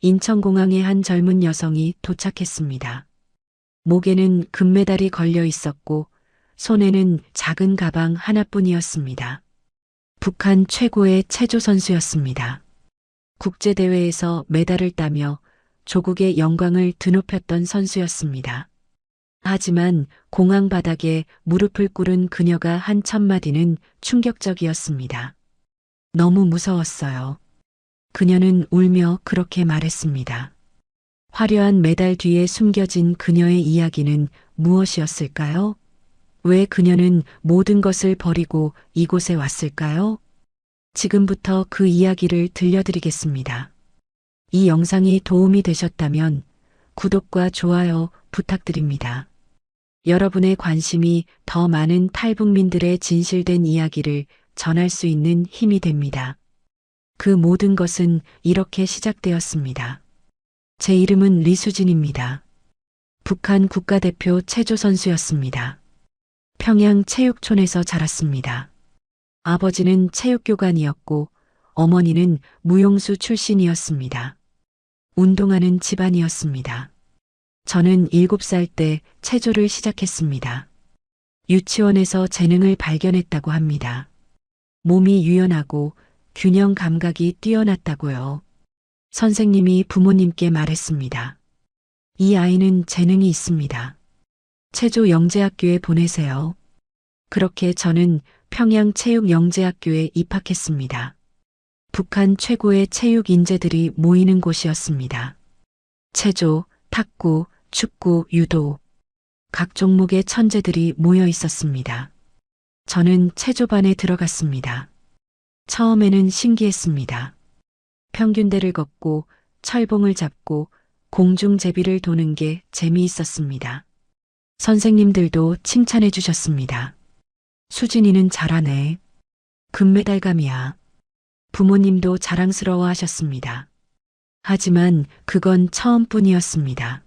인천공항에 한 젊은 여성이 도착했습니다. 목에는 금메달이 걸려 있었고 손에는 작은 가방 하나뿐이었습니다. 북한 최고의 체조 선수였습니다. 국제대회에서 메달을 따며 조국의 영광을 드높였던 선수였습니다. 하지만 공항 바닥에 무릎을 꿇은 그녀가 한 첫마디는 충격적이었습니다. 너무 무서웠어요. 그녀는 울며 그렇게 말했습니다. 화려한 메달 뒤에 숨겨진 그녀의 이야기는 무엇이었을까요? 왜 그녀는 모든 것을 버리고 이곳에 왔을까요? 지금부터 그 이야기를 들려드리겠습니다. 이 영상이 도움이 되셨다면 구독과 좋아요 부탁드립니다. 여러분의 관심이 더 많은 탈북민들의 진실된 이야기를 전할 수 있는 힘이 됩니다. 그 모든 것은 이렇게 시작되었습니다. 제 이름은 리수진입니다. 북한 국가대표 체조 선수였습니다. 평양 체육촌에서 자랐습니다. 아버지는 체육교관이었고 어머니는 무용수 출신이었습니다. 운동하는 집안이었습니다. 저는 7살 때 체조를 시작했습니다. 유치원에서 재능을 발견했다고 합니다. 몸이 유연하고 균형 감각이 뛰어났다고요. 선생님이 부모님께 말했습니다. 이 아이는 재능이 있습니다. 체조 영재학교에 보내세요. 그렇게 저는 평양 체육영재학교에 입학했습니다. 북한 최고의 체육 인재들이 모이는 곳이었습니다. 체조, 탁구, 축구, 유도, 각 종목의 천재들이 모여 있었습니다. 저는 체조반에 들어갔습니다. 처음에는 신기했습니다. 평균대를 걷고 철봉을 잡고 공중제비를 도는 게 재미있었습니다. 선생님들도 칭찬해 주셨습니다. 수진이는 잘하네. 금메달감이야. 부모님도 자랑스러워 하셨습니다. 하지만 그건 처음뿐이었습니다.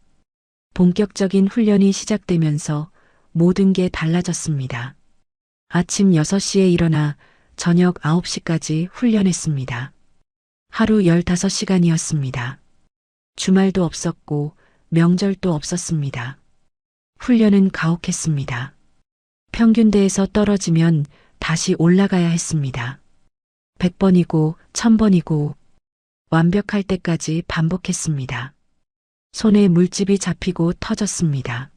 본격적인 훈련이 시작되면서 모든 게 달라졌습니다. 아침 6시에 일어나 저녁 9시까지 훈련했습니다. 하루 15시간이었습니다. 주말도 없었고 명절도 없었습니다. 훈련은 가혹했습니다. 평균대에서 떨어지면 다시 올라가야 했습니다. 100번이고 1000번이고 완벽할 때까지 반복했습니다. 손에 물집이 잡히고 터졌습니다.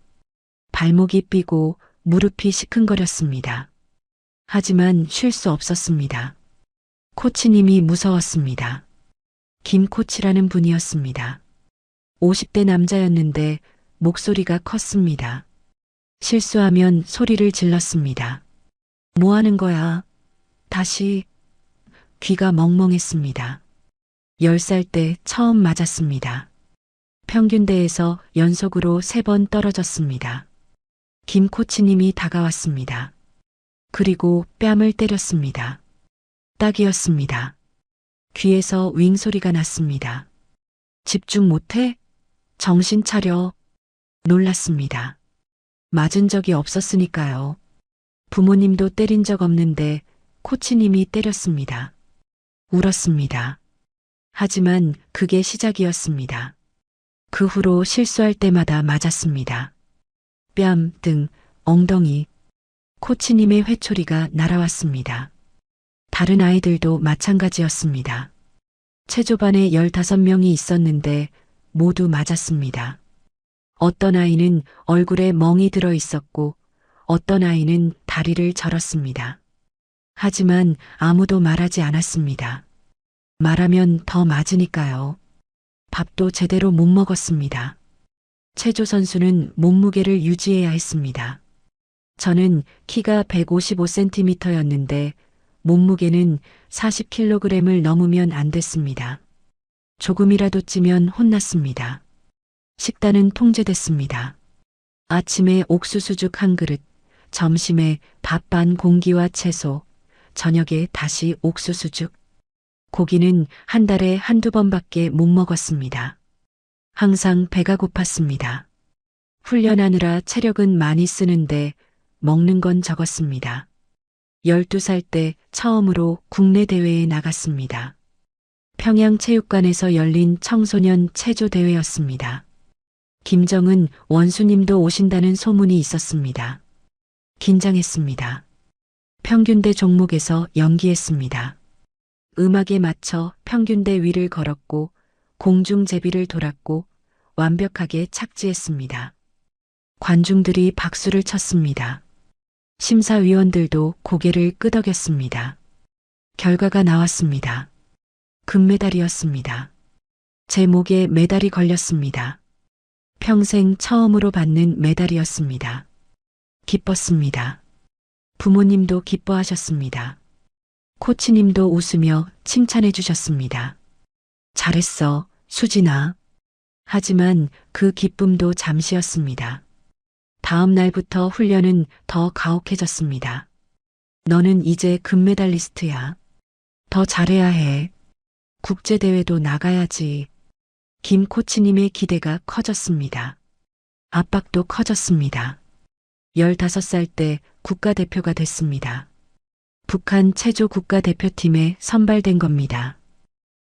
발목이 삐고 무릎이 시큰거렸습니다. 하지만 쉴 수 없었습니다. 코치님이 무서웠습니다. 김 코치라는 분이었습니다. 50대 남자였는데 목소리가 컸습니다. 실수하면 소리를 질렀습니다. 뭐 하는 거야? 다시. 귀가 멍멍했습니다. 10살 때 처음 맞았습니다. 평균대에서 연속으로 3번 떨어졌습니다. 김 코치님이 다가왔습니다. 그리고 뺨을 때렸습니다. 딱이었습니다. 귀에서 윙 소리가 났습니다. 집중 못해? 정신 차려. 놀랐습니다. 맞은 적이 없었으니까요. 부모님도 때린 적 없는데 코치님이 때렸습니다. 울었습니다. 하지만 그게 시작이었습니다. 그 후로 실수할 때마다 맞았습니다. 뺨, 등, 엉덩이. 코치님의 회초리가 날아왔습니다. 다른 아이들도 마찬가지였습니다. 체조반에 15명이 있었는데 모두 맞았습니다. 어떤 아이는 얼굴에 멍이 들어 있었고 어떤 아이는 다리를 절었습니다. 하지만 아무도 말하지 않았습니다. 말하면 더 맞으니까요. 밥도 제대로 못 먹었습니다. 체조 선수는 몸무게를 유지해야 했습니다. 저는 키가 155cm였는데 몸무게는 40kg을 넘으면 안 됐습니다. 조금이라도 찌면 혼났습니다. 식단은 통제됐습니다. 아침에 옥수수죽 한 그릇, 점심에 밥 반 공기와 채소, 저녁에 다시 옥수수죽. 고기는 한 달에 한두 번밖에 못 먹었습니다. 항상 배가 고팠습니다. 훈련하느라 체력은 많이 쓰는데 먹는 건 적었습니다. 12살 때 처음으로 국내 대회에 나갔습니다. 평양체육관에서 열린 청소년 체조대회였습니다. 김정은 원수님도 오신다는 소문이 있었습니다. 긴장했습니다. 평균대 종목에서 연기했습니다. 음악에 맞춰 평균대 위를 걸었고 공중제비를 돌았고 완벽하게 착지했습니다. 관중들이 박수를 쳤습니다. 심사위원들도 고개를 끄덕였습니다. 결과가 나왔습니다. 금메달이었습니다. 제 목에 메달이 걸렸습니다. 평생 처음으로 받는 메달이었습니다. 기뻤습니다. 부모님도 기뻐하셨습니다. 코치님도 웃으며 칭찬해 주셨습니다. 잘했어, 수진아. 하지만 그 기쁨도 잠시였습니다. 다음 날부터 훈련은 더 가혹해졌습니다. 너는 이제 금메달리스트야. 더 잘해야 해. 국제대회도 나가야지. 김 코치님의 기대가 커졌습니다. 압박도 커졌습니다. 15살 때 국가대표가 됐습니다. 북한 체조 국가대표팀에 선발된 겁니다.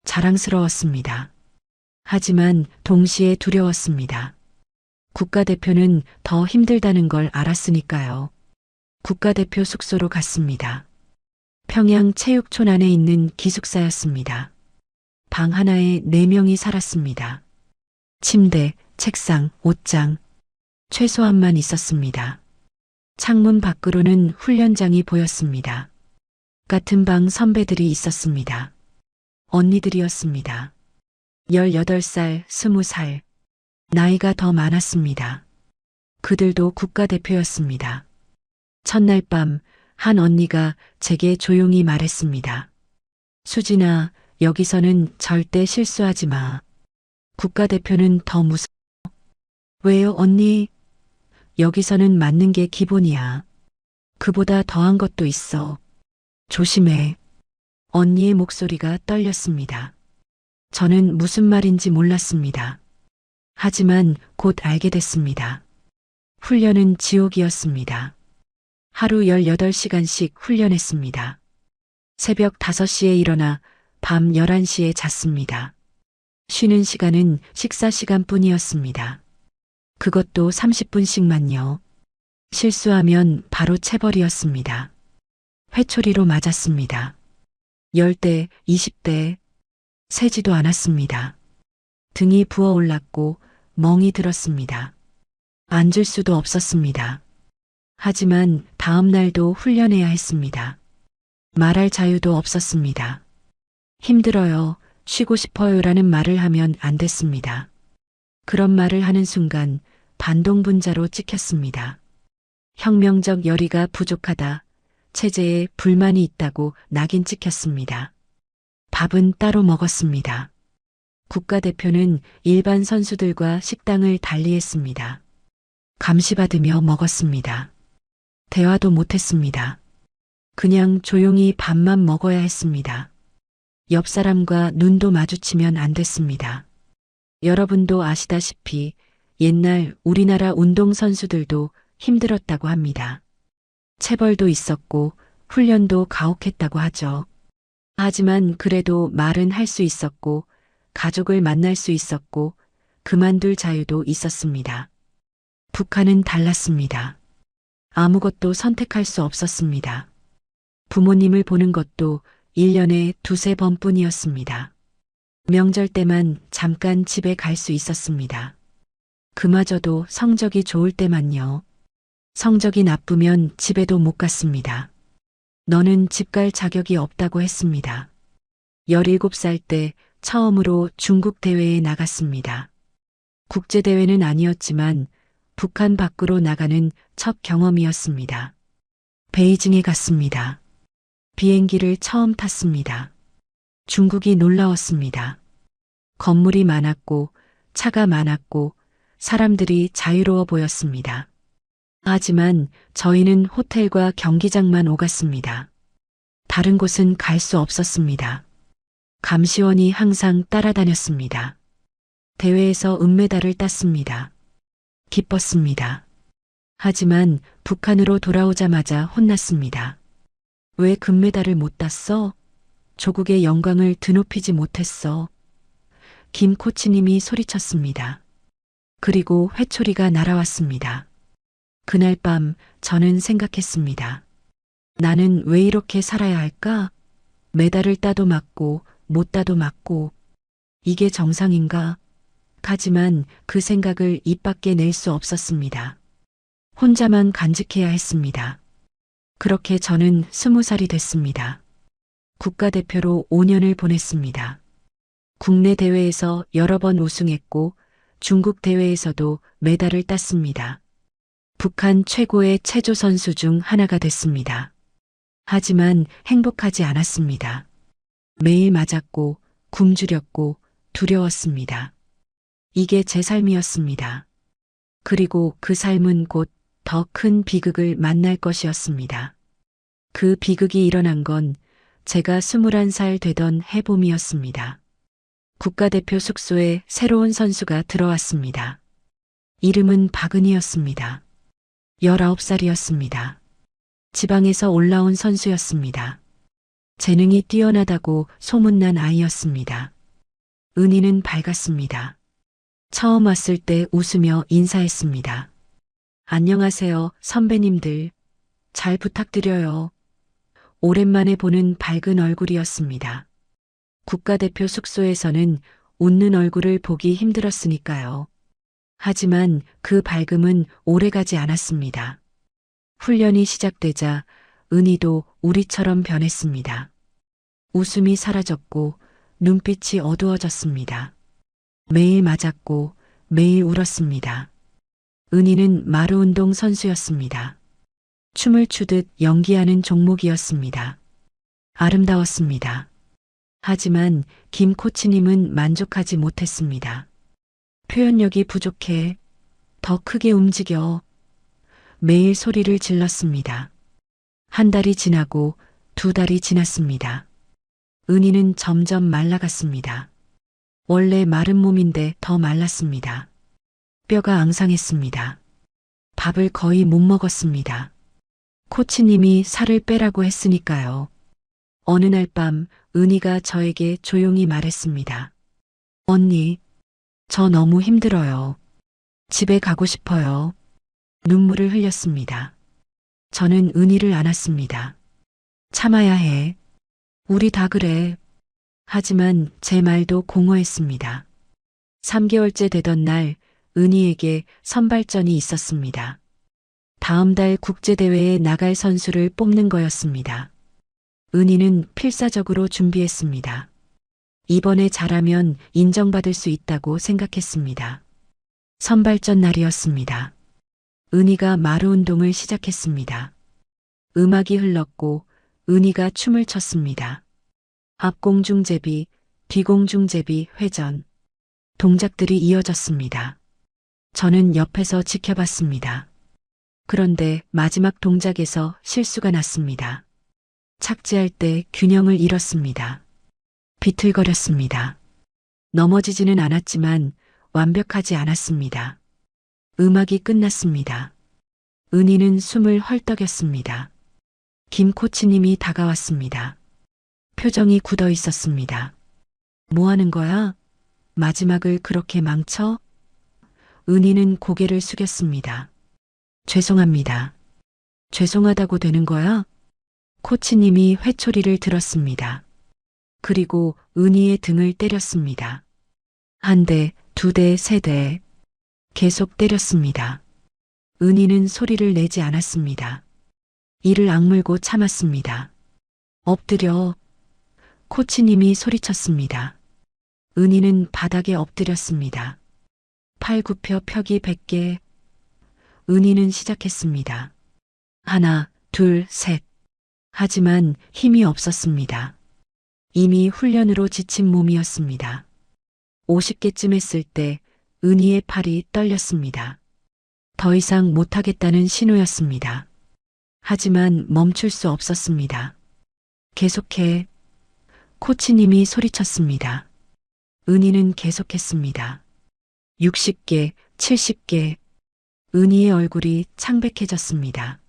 자랑스러웠습니다. 하지만 동시에 두려웠습니다. 국가대표는 더 힘들다는 걸 알았으니까요. 국가대표 숙소로 갔습니다. 평양 체육촌 안에 있는 기숙사였습니다. 방 하나에 4명이 살았습니다. 침대, 책상, 옷장, 최소한만 있었습니다. 창문 밖으로는 훈련장이 보였습니다. 같은 방 선배들이 있었습니다. 언니들이었습니다. 18살, 20살. 나이가 더 많았습니다. 그들도 국가대표였습니다. 첫날 밤 한 언니가 제게 조용히 말했습니다. 수진아, 여기서는 절대 실수하지 마. 국가대표는 더 무서워. 왜요, 언니? 여기서는 맞는 게 기본이야. 그보다 더한 것도 있어. 조심해. 언니의 목소리가 떨렸습니다. 저는 무슨 말인지 몰랐습니다. 하지만 곧 알게 됐습니다. 훈련은 지옥이었습니다. 하루 18시간씩 훈련했습니다. 새벽 5시에 일어나 밤 11시에 잤습니다. 쉬는 시간은 식사 시간뿐이었습니다. 그것도 30분씩만요. 실수하면 바로 체벌이었습니다. 회초리로 맞았습니다. 10대, 20대, 세지도 않았습니다. 등이 부어올랐고 멍이 들었습니다. 앉을 수도 없었습니다. 하지만 다음 날도 훈련해야 했습니다. 말할 자유도 없었습니다. 힘들어요, 쉬고 싶어요라는 말을 하면 안 됐습니다. 그런 말을 하는 순간 반동분자로 찍혔습니다. 혁명적 열의가 부족하다, 체제에 불만이 있다고 낙인 찍혔습니다. 밥은 따로 먹었습니다. 국가대표는 일반 선수들과 식당을 달리했습니다. 감시받으며 먹었습니다. 대화도 못했습니다. 그냥 조용히 밥만 먹어야 했습니다. 옆 사람과 눈도 마주치면 안 됐습니다. 여러분도 아시다시피 옛날 우리나라 운동선수들도 힘들었다고 합니다. 체벌도 있었고 훈련도 가혹했다고 하죠. 하지만 그래도 말은 할 수 있었고 가족을 만날 수 있었고 그만둘 자유도 있었습니다. 북한은 달랐습니다. 아무것도 선택할 수 없었습니다. 부모님을 보는 것도 1년에 2~3번뿐이었습니다. 명절 때만 잠깐 집에 갈 수 있었습니다. 그마저도 성적이 좋을 때만요. 성적이 나쁘면 집에도 못 갔습니다. 너는 집 갈 자격이 없다고 했습니다. 17살 때 처음으로 중국 대회에 나갔습니다. 국제대회는 아니었지만 북한 밖으로 나가는 첫 경험이었습니다. 베이징에 갔습니다. 비행기를 처음 탔습니다. 중국이 놀라웠습니다. 건물이 많았고 차가 많았고 사람들이 자유로워 보였습니다. 하지만 저희는 호텔과 경기장만 오갔습니다. 다른 곳은 갈 수 없었습니다. 감시원이 항상 따라다녔습니다. 대회에서 은메달을 땄습니다. 기뻤습니다. 하지만 북한으로 돌아오자마자 혼났습니다. 왜 금메달을 못 땄어? 조국의 영광을 드높이지 못했어. 김 코치님이 소리쳤습니다. 그리고 회초리가 날아왔습니다. 그날 밤 저는 생각했습니다. 나는 왜 이렇게 살아야 할까? 메달을 따도 맞고 못 따도 맞고 이게 정상인가? 하지만 그 생각을 입 밖에 낼 수 없었습니다. 혼자만 간직해야 했습니다. 그렇게 저는 20살이 됐습니다. 국가대표로 5년을 보냈습니다. 국내 대회에서 여러 번 우승했고 중국 대회에서도 메달을 땄습니다. 북한 최고의 체조 선수 중 하나가 됐습니다. 하지만 행복하지 않았습니다. 매일 맞았고 굶주렸고 두려웠습니다. 이게 제 삶이었습니다. 그리고 그 삶은 곧 더 큰 비극을 만날 것이었습니다. 그 비극이 일어난 건 제가 21살 되던 해봄이었습니다. 국가대표 숙소에 새로운 선수가 들어왔습니다. 이름은 박은희였습니다. 19살이었습니다. 지방에서 올라온 선수였습니다. 재능이 뛰어나다고 소문난 아이였습니다. 은희는 밝았습니다. 처음 왔을 때 웃으며 인사했습니다. 안녕하세요, 선배님들. 잘 부탁드려요. 오랜만에 보는 밝은 얼굴이었습니다. 국가대표 숙소에서는 웃는 얼굴을 보기 힘들었으니까요. 하지만 그 밝음은 오래가지 않았습니다. 훈련이 시작되자 은희도 우리처럼 변했습니다. 웃음이 사라졌고 눈빛이 어두워졌습니다. 매일 맞았고 매일 울었습니다. 은희는 마루운동 선수였습니다. 춤을 추듯 연기하는 종목이었습니다. 아름다웠습니다. 하지만 김 코치님은 만족하지 못했습니다. 표현력이 부족해. 더 크게 움직여. 매일 소리를 질렀습니다. 한 달이 지나고 2달이 지났습니다. 은희는 점점 말라갔습니다. 원래 마른 몸인데 더 말랐습니다. 뼈가 앙상했습니다. 밥을 거의 못 먹었습니다. 코치님이 살을 빼라고 했으니까요. 어느 날 밤 은희가 저에게 조용히 말했습니다. 언니, 저 너무 힘들어요. 집에 가고 싶어요. 눈물을 흘렸습니다. 저는 은희를 안았습니다. 참아야 해. 우리 다 그래. 하지만 제 말도 공허했습니다. 3개월째 되던 날 은희에게 선발전이 있었습니다. 다음 달 국제대회에 나갈 선수를 뽑는 거였습니다. 은희는 필사적으로 준비했습니다. 이번에 잘하면 인정받을 수 있다고 생각했습니다. 선발전 날이었습니다. 은희가 마루운동을 시작했습니다. 음악이 흘렀고 은희가 춤을 췄습니다. 앞공중제비, 뒤공중제비, 회전. 동작들이 이어졌습니다. 저는 옆에서 지켜봤습니다. 그런데 마지막 동작에서 실수가 났습니다. 착지할 때 균형을 잃었습니다. 비틀거렸습니다. 넘어지지는 않았지만 완벽하지 않았습니다. 음악이 끝났습니다. 은희는 숨을 헐떡였습니다. 김 코치님이 다가왔습니다. 표정이 굳어 있었습니다. 뭐 하는 거야? 마지막을 그렇게 망쳐? 은희는 고개를 숙였습니다. 죄송합니다. 죄송하다고 되는 거야? 코치님이 회초리를 들었습니다. 그리고 은희의 등을 때렸습니다. 1대, 2대, 3대. 계속 때렸습니다. 은희는 소리를 내지 않았습니다. 이를 악물고 참았습니다. 엎드려. 코치님이 소리쳤습니다. 은희는 바닥에 엎드렸습니다. 팔 굽혀 펴기 100개. 은희는 시작했습니다. 1, 2, 3. 하지만 힘이 없었습니다. 이미 훈련으로 지친 몸이었습니다. 50개쯤 했을 때 은희의 팔이 떨렸습니다. 더 이상 못하겠다는 신호였습니다. 하지만 멈출 수 없었습니다. 계속해. 코치님이 소리쳤습니다. 은희는 계속했습니다. 60개, 70개. 은희의 얼굴이 창백해졌습니다.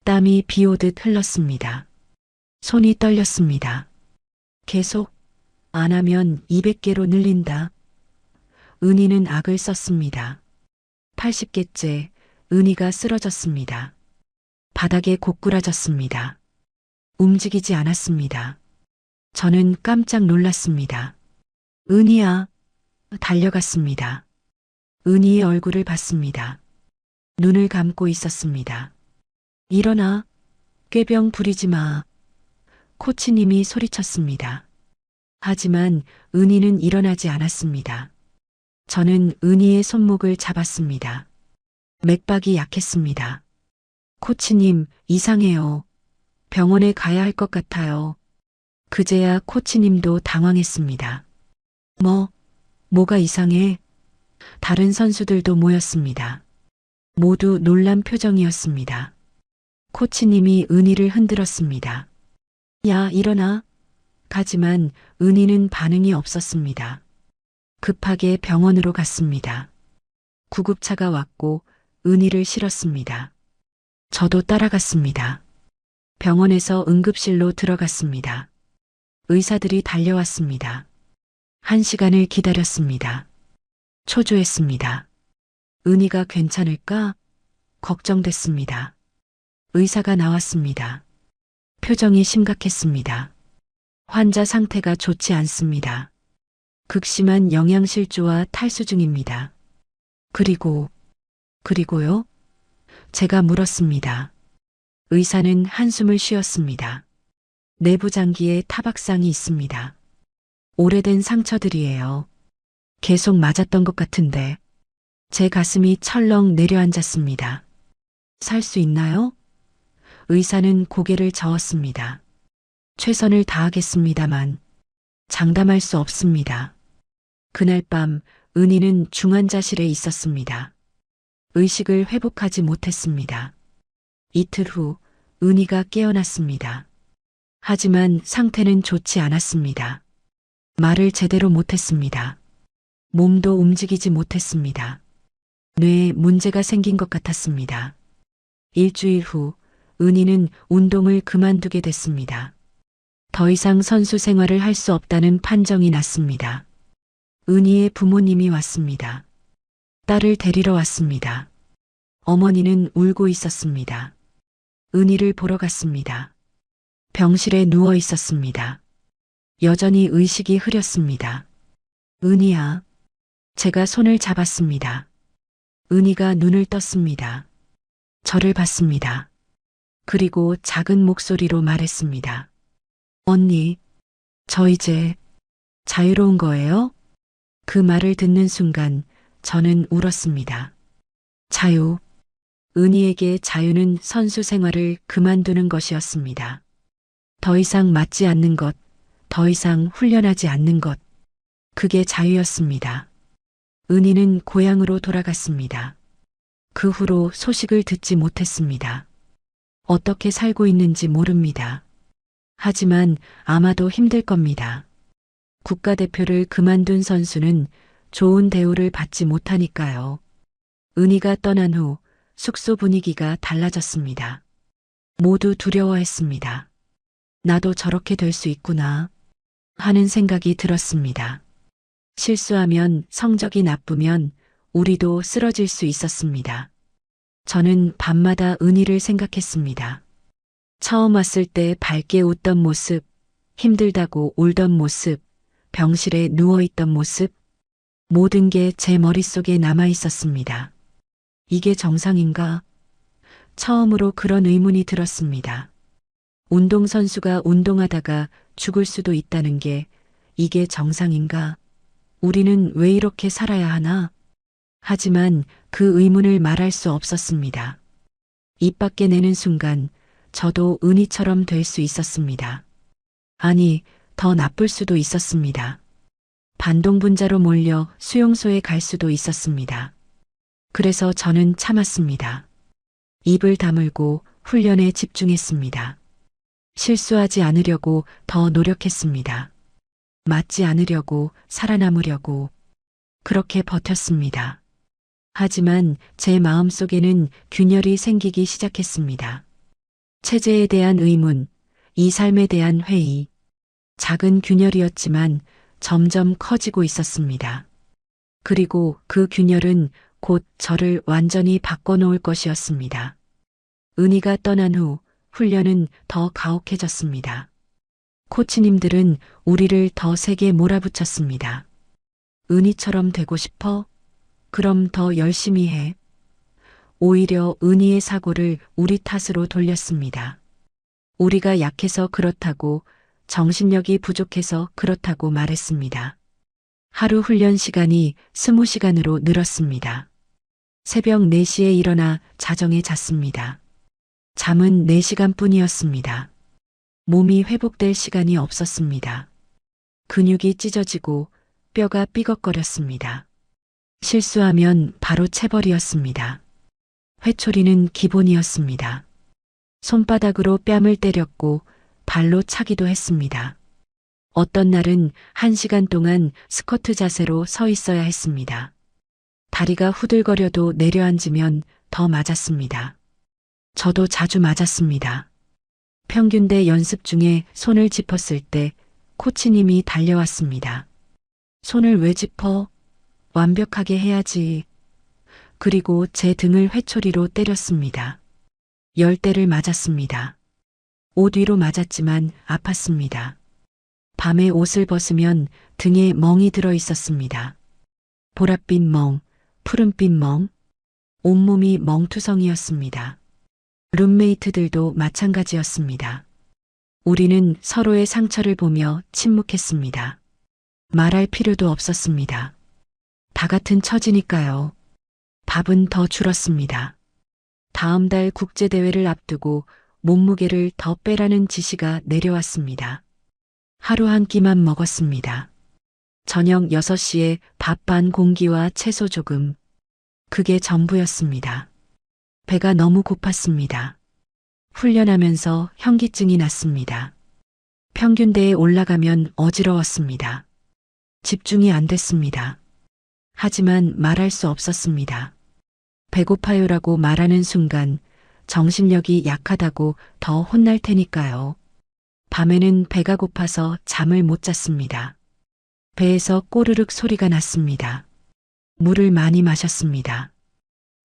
땀이 비 오듯 흘렀습니다. 손이 떨렸습니다. 계속 안 하면 200개로 늘린다. 은희는 악을 썼습니다. 80개째 은희가 쓰러졌습니다. 바닥에 고꾸라졌습니다. 움직이지 않았습니다. 저는 깜짝 놀랐습니다. 은희야. 달려갔습니다. 은희의 얼굴을 봤습니다. 눈을 감고 있었습니다. 일어나. 꾀병 부리지 마. 코치님이 소리쳤습니다. 하지만 은희는 일어나지 않았습니다. 저는 은희의 손목을 잡았습니다. 맥박이 약했습니다. 코치님, 이상해요. 병원에 가야 할 것 같아요. 그제야 코치님도 당황했습니다. 뭐가 이상해? 다른 선수들도 모였습니다. 모두 놀란 표정이었습니다. 코치님이 은희를 흔들었습니다. 야, 일어나. 하지만 은희는 반응이 없었습니다. 급하게 병원으로 갔습니다. 구급차가 왔고 은희를 실었습니다. 저도 따라갔습니다. 병원에서 응급실로 들어갔습니다. 의사들이 달려왔습니다. 1시간을 기다렸습니다. 초조했습니다. 은희가 괜찮을까? 걱정됐습니다. 의사가 나왔습니다. 표정이 심각했습니다. 환자 상태가 좋지 않습니다. 극심한 영양실조와 탈수 중입니다. 그리고요? 제가 물었습니다. 의사는 한숨을 쉬었습니다. 내부 장기에 타박상이 있습니다. 오래된 상처들이에요. 계속 맞았던 것 같은데. 제 가슴이 철렁 내려앉았습니다. 살 수 있나요? 의사는 고개를 저었습니다. 최선을 다하겠습니다만 장담할 수 없습니다. 그날 밤 은희는 중환자실에 있었습니다. 의식을 회복하지 못했습니다. 이틀 후 은희가 깨어났습니다. 하지만 상태는 좋지 않았습니다. 말을 제대로 못했습니다. 몸도 움직이지 못했습니다. 뇌에 문제가 생긴 것 같았습니다. 일주일 후 은희는 운동을 그만두게 됐습니다. 더 이상 선수 생활을 할 수 없다는 판정이 났습니다. 은희의 부모님이 왔습니다. 딸을 데리러 왔습니다. 어머니는 울고 있었습니다. 은희를 보러 갔습니다. 병실에 누워 있었습니다. 여전히 의식이 흐렸습니다. 은희야. 제가 손을 잡았습니다. 은희가 눈을 떴습니다. 저를 봤습니다. 그리고 작은 목소리로 말했습니다. 언니, 저 이제 자유로운 거예요? 그 말을 듣는 순간 저는 울었습니다. 자유. 은희에게 자유는 선수 생활을 그만두는 것이었습니다. 더 이상 맞지 않는 것, 더 이상 훈련하지 않는 것. 그게 자유였습니다. 은희는 고향으로 돌아갔습니다. 그 후로 소식을 듣지 못했습니다. 어떻게 살고 있는지 모릅니다. 하지만 아마도 힘들 겁니다. 국가대표를 그만둔 선수는 좋은 대우를 받지 못하니까요. 은희가 떠난 후 숙소 분위기가 달라졌습니다. 모두 두려워했습니다. 나도 저렇게 될 수 있구나 하는 생각이 들었습니다. 실수하면 성적이 나쁘면 우리도 쓰러질 수 있었습니다. 저는 밤마다 은희를 생각했습니다. 처음 왔을 때 밝게 웃던 모습, 힘들다고 울던 모습, 병실에 누워있던 모습, 모든 게 제 머릿속에 남아 있었습니다. 이게 정상인가? 처음으로 그런 의문이 들었습니다. 운동선수가 운동하다가 죽을 수도 있다는 게 이게 정상인가? 우리는 왜 이렇게 살아야 하나? 하지만 그 의문을 말할 수 없었습니다. 입 밖에 내는 순간 저도 은희처럼 될 수 있었습니다. 아니, 더 나쁠 수도 있었습니다. 반동분자로 몰려 수용소에 갈 수도 있었습니다. 그래서 저는 참았습니다. 입을 다물고 훈련에 집중했습니다. 실수하지 않으려고 더 노력했습니다. 맞지 않으려고, 살아남으려고. 그렇게 버텼습니다. 하지만 제 마음속에는 균열이 생기기 시작했습니다. 체제에 대한 의문, 이 삶에 대한 회의. 작은 균열이었지만 점점 커지고 있었습니다. 그리고 그 균열은 곧 저를 완전히 바꿔놓을 것이었습니다. 은희가 떠난 후 훈련은 더 가혹해졌습니다. 코치님들은 우리를 더 세게 몰아붙였습니다. 은희처럼 되고 싶어? 그럼 더 열심히 해. 오히려 은희의 사고를 우리 탓으로 돌렸습니다. 우리가 약해서 그렇다고, 정신력이 부족해서 그렇다고 말했습니다. 하루 훈련 시간이 20시간으로 늘었습니다. 새벽 4시에 일어나 자정에 잤습니다. 잠은 4시간뿐이었습니다. 몸이 회복될 시간이 없었습니다. 근육이 찢어지고 뼈가 삐걱거렸습니다. 실수하면 바로 체벌이었습니다. 회초리는 기본이었습니다. 손바닥으로 뺨을 때렸고 발로 차기도 했습니다. 어떤 날은 1시간 동안 스쿼트 자세로 서 있어야 했습니다. 다리가 후들거려도 내려앉으면 더 맞았습니다. 저도 자주 맞았습니다. 평균대 연습 중에 손을 짚었을 때 코치님이 달려왔습니다. 손을 왜 짚어? 완벽하게 해야지. 그리고 제 등을 회초리로 때렸습니다. 10대를 맞았습니다. 옷 위로 맞았지만 아팠습니다. 밤에 옷을 벗으면 등에 멍이 들어 있었습니다. 보랏빛 멍, 푸른빛 멍, 온몸이 멍투성이었습니다. 룸메이트들도 마찬가지였습니다. 우리는 서로의 상처를 보며 침묵했습니다. 말할 필요도 없었습니다. 다 같은 처지니까요. 밥은 더 줄었습니다. 다음 달 국제대회를 앞두고 몸무게를 더 빼라는 지시가 내려왔습니다. 하루 한 끼만 먹었습니다. 저녁 6시에 밥 반 공기와 채소 조금. 그게 전부였습니다. 배가 너무 고팠습니다. 훈련하면서 현기증이 났습니다. 평균대에 올라가면 어지러웠습니다. 집중이 안 됐습니다. 하지만 말할 수 없었습니다. 배고파요라고 말하는 순간 정신력이 약하다고 더 혼날 테니까요. 밤에는 배가 고파서 잠을 못 잤습니다. 배에서 꼬르륵 소리가 났습니다. 물을 많이 마셨습니다.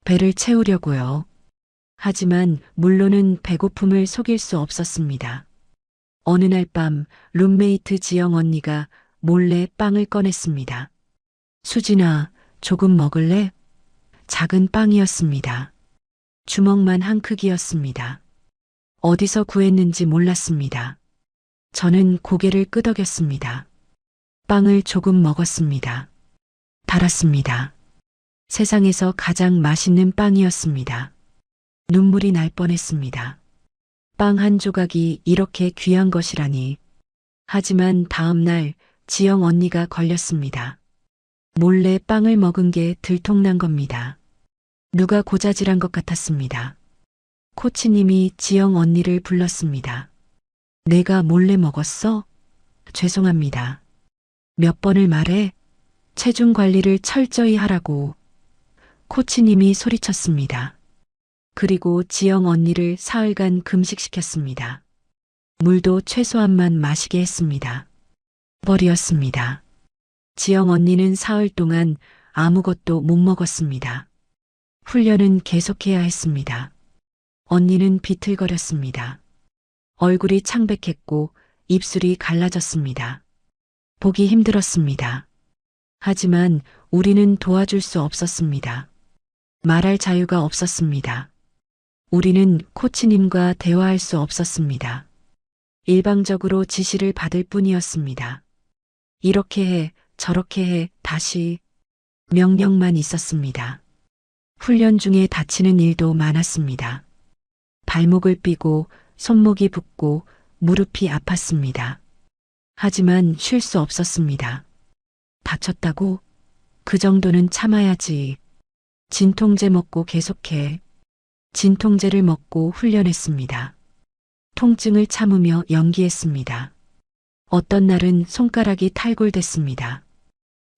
배를 채우려고요. 하지만 물로는 배고픔을 속일 수 없었습니다. 어느 날 밤 룸메이트 지영 언니가 몰래 빵을 꺼냈습니다. 수진아, 조금 먹을래? 작은 빵이었습니다. 주먹만 한 크기였습니다. 어디서 구했는지 몰랐습니다. 저는 고개를 끄덕였습니다. 빵을 조금 먹었습니다. 달았습니다. 세상에서 가장 맛있는 빵이었습니다. 눈물이 날 뻔했습니다. 빵 한 조각이 이렇게 귀한 것이라니. 하지만 다음 날 지영 언니가 걸렸습니다. 몰래 빵을 먹은 게 들통난 겁니다. 누가 고자질한 것 같았습니다. 코치님이 지영 언니를 불렀습니다. 내가 몰래 먹었어? 죄송합니다. 몇 번을 말해? 체중 관리를 철저히 하라고. 코치님이 소리쳤습니다. 그리고 지영 언니를 사흘간 금식시켰습니다. 물도 최소한만 마시게 했습니다. 벌이었습니다. 지영 언니는 사흘 동안 아무것도 못 먹었습니다. 훈련은 계속해야 했습니다. 언니는 비틀거렸습니다. 얼굴이 창백했고 입술이 갈라졌습니다. 보기 힘들었습니다. 하지만 우리는 도와줄 수 없었습니다. 말할 자유가 없었습니다. 우리는 코치님과 대화할 수 없었습니다. 일방적으로 지시를 받을 뿐이었습니다. 이렇게 해, 저렇게 해, 다시 명령만 있었습니다. 훈련 중에 다치는 일도 많았습니다. 발목을 삐고 손목이 붓고 무릎이 아팠습니다. 하지만 쉴 수 없었습니다. 다쳤다고? 그 정도는 참아야지. 진통제 먹고 계속해. 진통제를 먹고 훈련했습니다. 통증을 참으며 연기했습니다. 어떤 날은 손가락이 탈골됐습니다.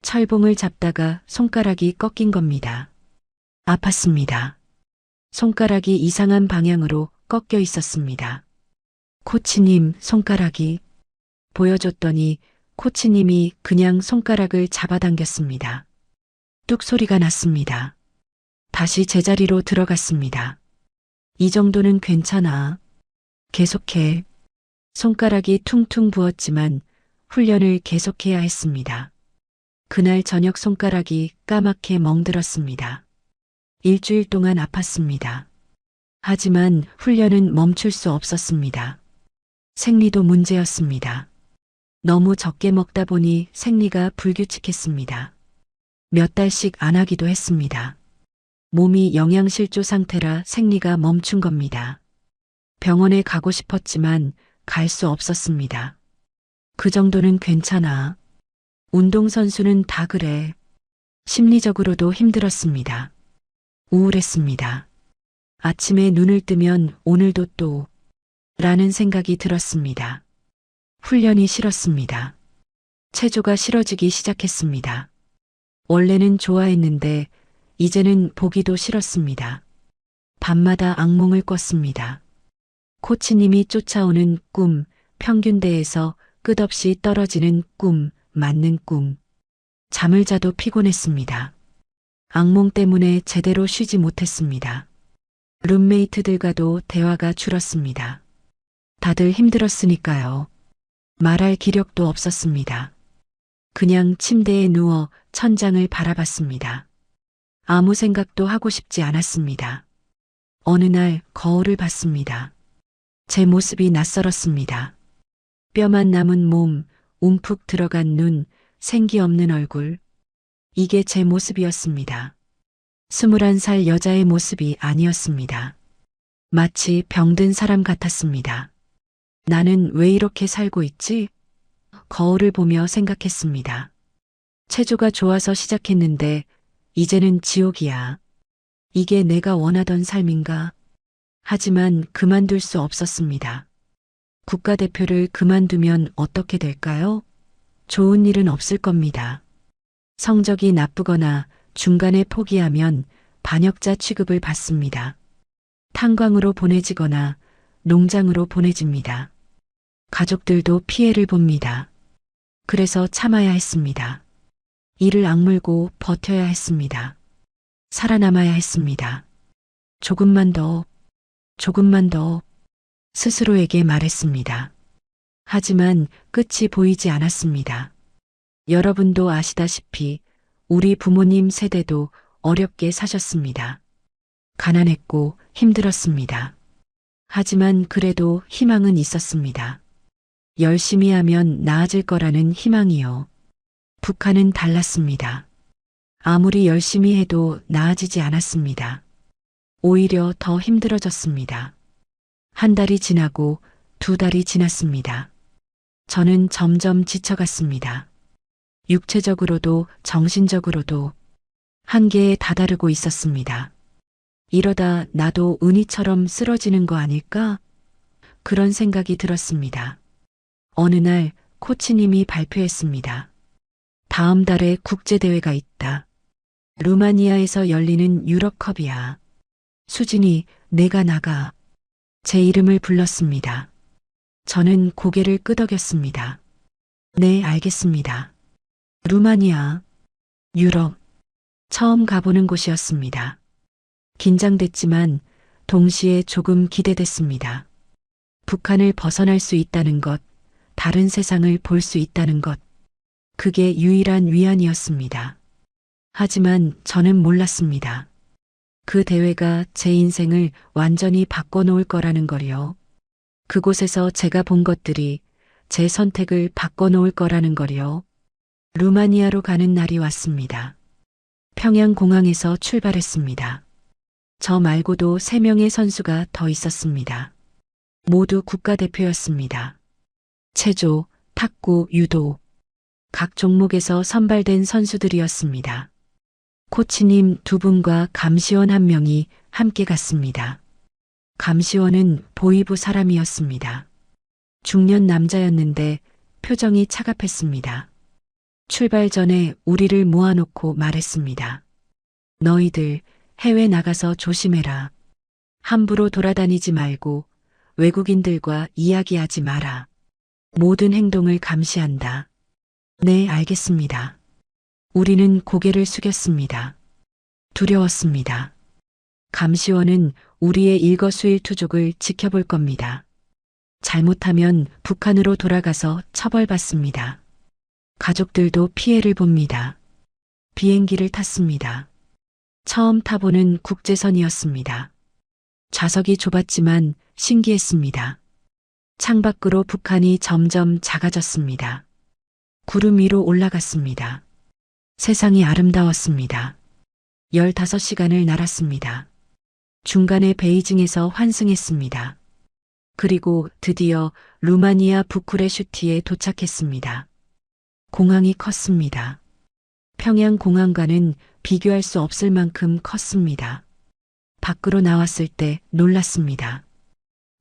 철봉을 잡다가 손가락이 꺾인 겁니다. 아팠습니다. 손가락이 이상한 방향으로 꺾여 있었습니다. 코치님, 손가락이. 보여줬더니 코치님이 그냥 손가락을 잡아당겼습니다. 뚝 소리가 났습니다. 다시 제자리로 들어갔습니다. 이 정도는 괜찮아. 계속해. 손가락이 퉁퉁 부었지만 훈련을 계속해야 했습니다. 그날 저녁 손가락이 까맣게 멍들었습니다. 일주일 동안 아팠습니다. 하지만 훈련은 멈출 수 없었습니다. 생리도 문제였습니다. 너무 적게 먹다 보니 생리가 불규칙했습니다. 몇 달씩 안 하기도 했습니다. 몸이 영양실조 상태라 생리가 멈춘 겁니다. 병원에 가고 싶었지만 갈 수 없었습니다. 그 정도는 괜찮아. 운동선수는 다 그래. 심리적으로도 힘들었습니다. 우울했습니다. 아침에 눈을 뜨면 오늘도 또 라는 생각이 들었습니다. 훈련이 싫었습니다. 체조가 싫어지기 시작했습니다. 원래는 좋아했는데 이제는 보기도 싫었습니다. 밤마다 악몽을 꿨습니다. 코치님이 쫓아오는 꿈, 평균대에서 끝없이 떨어지는 꿈, 맞는 꿈. 잠을 자도 피곤했습니다. 악몽 때문에 제대로 쉬지 못했습니다. 룸메이트들과도 대화가 줄었습니다. 다들 힘들었으니까요. 말할 기력도 없었습니다. 그냥 침대에 누워 천장을 바라봤습니다. 아무 생각도 하고 싶지 않았습니다. 어느 날 거울을 봤습니다. 제 모습이 낯설었습니다. 뼈만 남은 몸, 움푹 들어간 눈, 생기 없는 얼굴. 이게 제 모습이었습니다. 21살 여자의 모습이 아니었습니다. 마치 병든 사람 같았습니다. 나는 왜 이렇게 살고 있지? 거울을 보며 생각했습니다. 체조가 좋아서 시작했는데 이제는 지옥이야. 이게 내가 원하던 삶인가? 하지만 그만둘 수 없었습니다. 국가대표를 그만두면 어떻게 될까요? 좋은 일은 없을 겁니다. 성적이 나쁘거나 중간에 포기하면 반역자 취급을 받습니다. 탄광으로 보내지거나 농장으로 보내집니다. 가족들도 피해를 봅니다. 그래서 참아야 했습니다. 이를 악물고 버텨야 했습니다. 살아남아야 했습니다. 조금만 더, 조금만 더 스스로에게 말했습니다. 하지만 끝이 보이지 않았습니다. 여러분도 아시다시피 우리 부모님 세대도 어렵게 사셨습니다. 가난했고 힘들었습니다. 하지만 그래도 희망은 있었습니다. 열심히 하면 나아질 거라는 희망이요. 북한은 달랐습니다. 아무리 열심히 해도 나아지지 않았습니다. 오히려 더 힘들어졌습니다. 한 달이 지나고 두 달이 지났습니다. 저는 점점 지쳐갔습니다. 육체적으로도 정신적으로도 한계에 다다르고 있었습니다. 이러다 나도 은희처럼 쓰러지는 거 아닐까? 그런 생각이 들었습니다. 어느 날 코치님이 발표했습니다. 다음 달에 국제대회가 있다. 루마니아에서 열리는 유럽컵이야. 수진이, 내가 나가. 제 이름을 불렀습니다. 저는 고개를 끄덕였습니다. 네, 알겠습니다. 루마니아, 유럽, 처음 가보는 곳이었습니다. 긴장됐지만 동시에 조금 기대됐습니다. 북한을 벗어날 수 있다는 것, 다른 세상을 볼 수 있다는 것, 그게 유일한 위안이었습니다. 하지만 저는 몰랐습니다. 그 대회가 제 인생을 완전히 바꿔놓을 거라는 걸요. 그곳에서 제가 본 것들이 제 선택을 바꿔놓을 거라는 걸요. 루마니아로 가는 날이 왔습니다. 평양공항에서 출발했습니다. 저 말고도 3명의 선수가 더 있었습니다. 모두 국가대표였습니다. 체조, 탁구, 유도. 각 종목에서 선발된 선수들이었습니다. 코치님 2분과 감시원 1명이 함께 갔습니다. 감시원은 보위부 사람이었습니다. 중년 남자였는데 표정이 차갑했습니다. 출발 전에 우리를 모아놓고 말했습니다. 너희들 해외 나가서 조심해라. 함부로 돌아다니지 말고 외국인들과 이야기하지 마라. 모든 행동을 감시한다. 네, 알겠습니다. 우리는 고개를 숙였습니다. 두려웠습니다. 감시원은 우리의 일거수일투족을 지켜볼 겁니다. 잘못하면 북한으로 돌아가서 처벌받습니다. 가족들도 피해를 봅니다. 비행기를 탔습니다. 처음 타보는 국제선이었습니다. 좌석이 좁았지만 신기했습니다. 창밖으로 북한이 점점 작아졌습니다. 구름 위로 올라갔습니다. 세상이 아름다웠습니다. 15시간을 날았습니다. 중간에 베이징에서 환승했습니다. 그리고 드디어 루마니아 부쿠레슈티에 도착했습니다. 공항이 컸습니다. 평양 공항과는 비교할 수 없을 만큼 컸습니다. 밖으로 나왔을 때 놀랐습니다.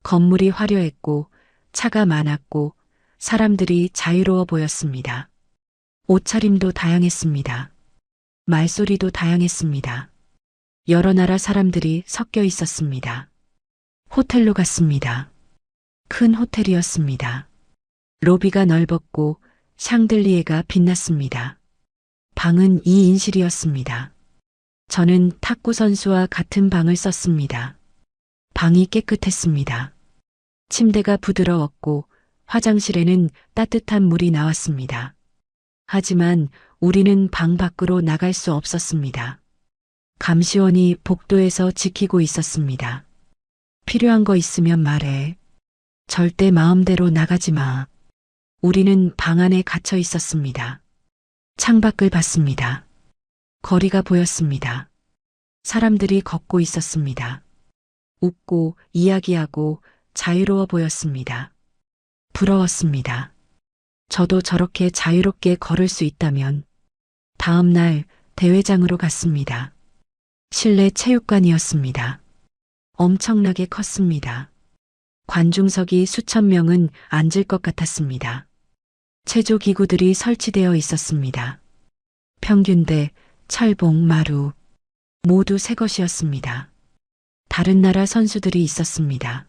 건물이 화려했고 차가 많았고 사람들이 자유로워 보였습니다. 옷차림도 다양했습니다. 말소리도 다양했습니다. 여러 나라 사람들이 섞여 있었습니다. 호텔로 갔습니다. 큰 호텔이었습니다. 로비가 넓었고 샹들리에가 빛났습니다. 방은 2인실이었습니다. 저는 탁구 선수와 같은 방을 썼습니다. 방이 깨끗했습니다. 침대가 부드러웠고 화장실에는 따뜻한 물이 나왔습니다. 하지만 우리는 방 밖으로 나갈 수 없었습니다. 감시원이 복도에서 지키고 있었습니다. 필요한 거 있으면 말해. 절대 마음대로 나가지 마. 우리는 방 안에 갇혀 있었습니다. 창밖을 봤습니다. 거리가 보였습니다. 사람들이 걷고 있었습니다. 웃고 이야기하고 자유로워 보였습니다. 부러웠습니다. 저도 저렇게 자유롭게 걸을 수 있다면. 다음 날 대회장으로 갔습니다. 실내 체육관이었습니다. 엄청나게 컸습니다. 관중석이 수천 명은 앉을 것 같았습니다. 체조 기구들이 설치되어 있었습니다. 평균대, 철봉, 마루 모두 새 것이었습니다. 다른 나라 선수들이 있었습니다.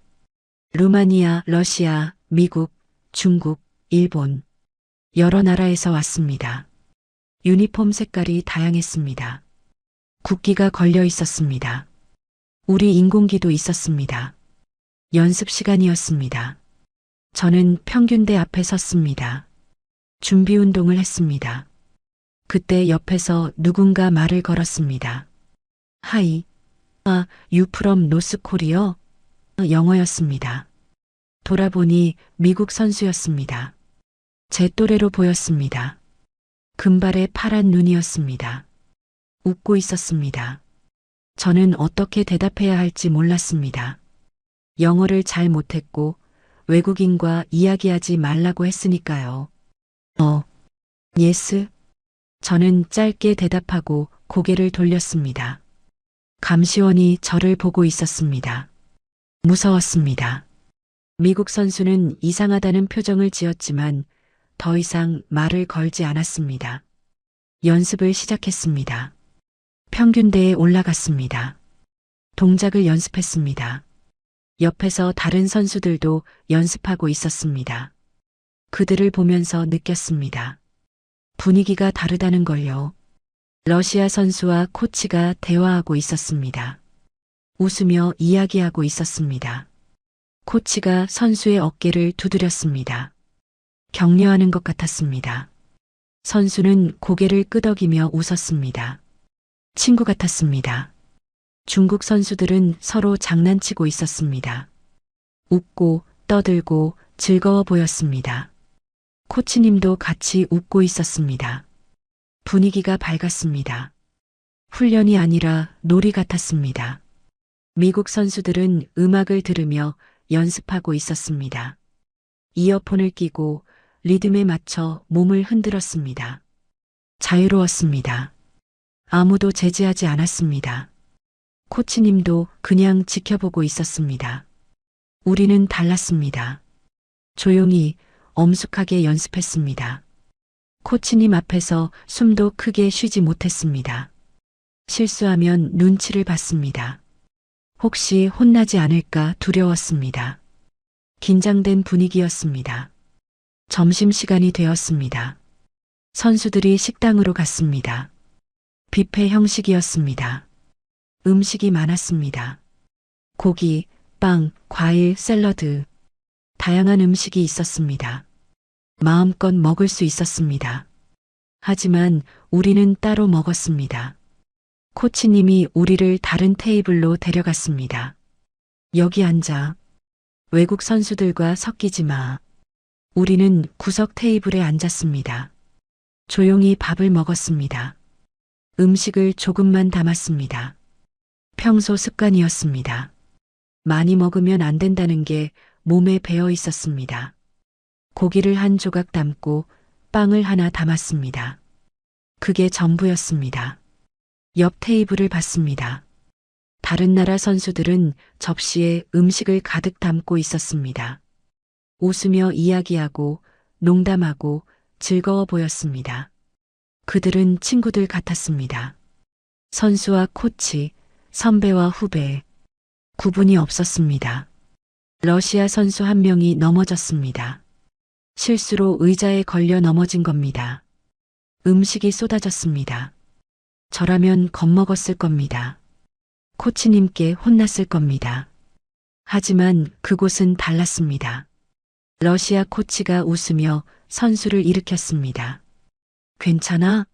루마니아, 러시아, 미국, 중국, 일본 여러 나라에서 왔습니다. 유니폼 색깔이 다양했습니다. 국기가 걸려 있었습니다. 우리 인공기도 있었습니다. 연습 시간이었습니다. 저는 평균대 앞에 섰습니다. 준비 운동을 했습니다. 그때 옆에서 누군가 말을 걸었습니다. 하이, you from North Korea? 영어였습니다. 돌아보니 미국 선수였습니다. 제 또래로 보였습니다. 금발의 파란 눈이었습니다. 웃고 있었습니다. 저는 어떻게 대답해야 할지 몰랐습니다. 영어를 잘 못했고 외국인과 이야기하지 말라고 했으니까요. 예스? 저는 짧게 대답하고 고개를 돌렸습니다. 감시원이 저를 보고 있었습니다. 무서웠습니다. 미국 선수는 이상하다는 표정을 지었지만 더 이상 말을 걸지 않았습니다. 연습을 시작했습니다. 평균대에 올라갔습니다. 동작을 연습했습니다. 옆에서 다른 선수들도 연습하고 있었습니다. 그들을 보면서 느꼈습니다. 분위기가 다르다는 걸요. 러시아 선수와 코치가 대화하고 있었습니다. 웃으며 이야기하고 있었습니다. 코치가 선수의 어깨를 두드렸습니다. 격려하는 것 같았습니다. 선수는 고개를 끄덕이며 웃었습니다. 친구 같았습니다. 중국 선수들은 서로 장난치고 있었습니다. 웃고 떠들고 즐거워 보였습니다. 코치님도 같이 웃고 있었습니다. 분위기가 밝았습니다. 훈련이 아니라 놀이 같았습니다. 미국 선수들은 음악을 들으며 연습하고 있었습니다. 이어폰을 끼고 리듬에 맞춰 몸을 흔들었습니다. 자유로웠습니다. 아무도 제지하지 않았습니다. 코치님도 그냥 지켜보고 있었습니다. 우리는 달랐습니다. 조용히 엄숙하게 연습했습니다. 코치님 앞에서 숨도 크게 쉬지 못했습니다. 실수하면 눈치를 봤습니다. 혹시 혼나지 않을까 두려웠습니다. 긴장된 분위기였습니다. 점심시간이 되었습니다. 선수들이 식당으로 갔습니다. 뷔페 형식이었습니다. 음식이 많았습니다. 고기, 빵, 과일, 샐러드. 다양한 음식이 있었습니다. 마음껏 먹을 수 있었습니다. 하지만 우리는 따로 먹었습니다. 코치님이 우리를 다른 테이블로 데려갔습니다. 여기 앉아. 외국 선수들과 섞이지 마. 우리는 구석 테이블에 앉았습니다. 조용히 밥을 먹었습니다. 음식을 조금만 담았습니다. 평소 습관이었습니다. 많이 먹으면 안 된다는 게 몸에 배어 있었습니다. 고기를 한 조각 담고 빵을 하나 담았습니다. 그게 전부였습니다. 옆 테이블을 봤습니다. 다른 나라 선수들은 접시에 음식을 가득 담고 있었습니다. 웃으며 이야기하고 농담하고 즐거워 보였습니다. 그들은 친구들 같았습니다. 선수와 코치, 선배와 후배, 구분이 없었습니다. 러시아 선수 한 명이 넘어졌습니다. 실수로 의자에 걸려 넘어진 겁니다. 음식이 쏟아졌습니다. 저라면 겁먹었을 겁니다. 코치님께 혼났을 겁니다. 하지만 그곳은 달랐습니다. 러시아 코치가 웃으며 선수를 일으켰습니다. 괜찮아?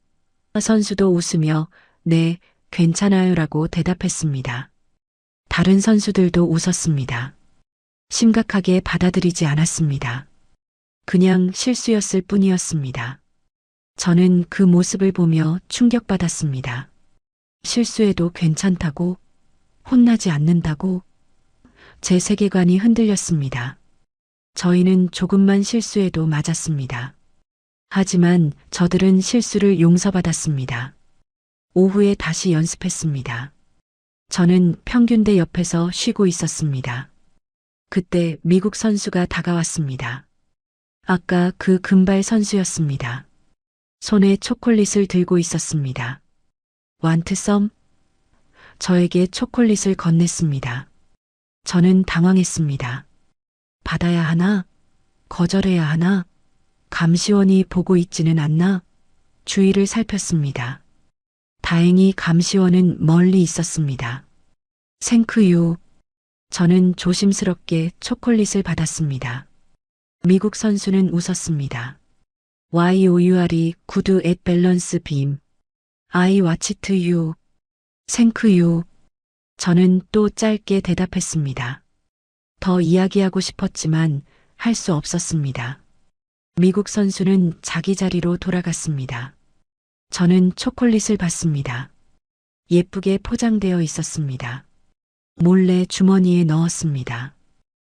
선수도 웃으며 네, 괜찮아요라고 대답했습니다. 다른 선수들도 웃었습니다. 심각하게 받아들이지 않았습니다. 그냥 실수였을 뿐이었습니다. 저는 그 모습을 보며 충격받았습니다. 실수해도 괜찮다고? 혼나지 않는다고? 제 세계관이 흔들렸습니다. 저희는 조금만 실수해도 맞았습니다. 하지만 저들은 실수를 용서받았습니다. 오후에 다시 연습했습니다. 저는 평균대 옆에서 쉬고 있었습니다. 그때 미국 선수가 다가왔습니다. 아까 그 금발 선수였습니다. 손에 초콜릿을 들고 있었습니다. Want some? 저에게 초콜릿을 건넸습니다. 저는 당황했습니다. 받아야 하나? 거절해야 하나? 감시원이 보고 있지는 않나? 주위를 살폈습니다. 다행히 감시원은 멀리 있었습니다. 생크유. 저는 조심스럽게 초콜릿을 받았습니다. 미국 선수는 웃었습니다. YOUR이 good at balance beam. I watched you. 생크유. 저는 또 짧게 대답했습니다. 더 이야기하고 싶었지만 할 수 없었습니다. 미국 선수는 자기 자리로 돌아갔습니다. 저는 초콜릿을 받습니다. 예쁘게 포장되어 있었습니다. 몰래 주머니에 넣었습니다.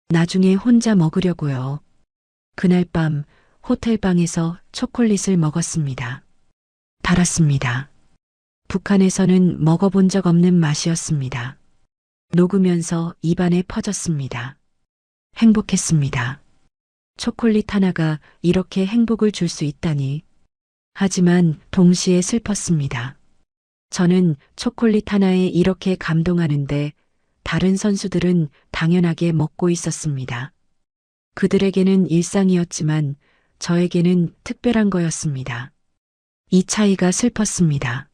나중에 혼자 먹으려고요. 그날 밤 호텔방에서 초콜릿을 먹었습니다. 달았습니다. 북한에서는 먹어본 적 없는 맛이었습니다. 녹으면서 입안에 퍼졌습니다. 행복했습니다. 초콜릿 하나가 이렇게 행복을 줄 수 있다니. 하지만 동시에 슬펐습니다. 저는 초콜릿 하나에 이렇게 감동하는데 다른 선수들은 당연하게 먹고 있었습니다. 그들에게는 일상이었지만 저에게는 특별한 거였습니다. 이 차이가 슬펐습니다.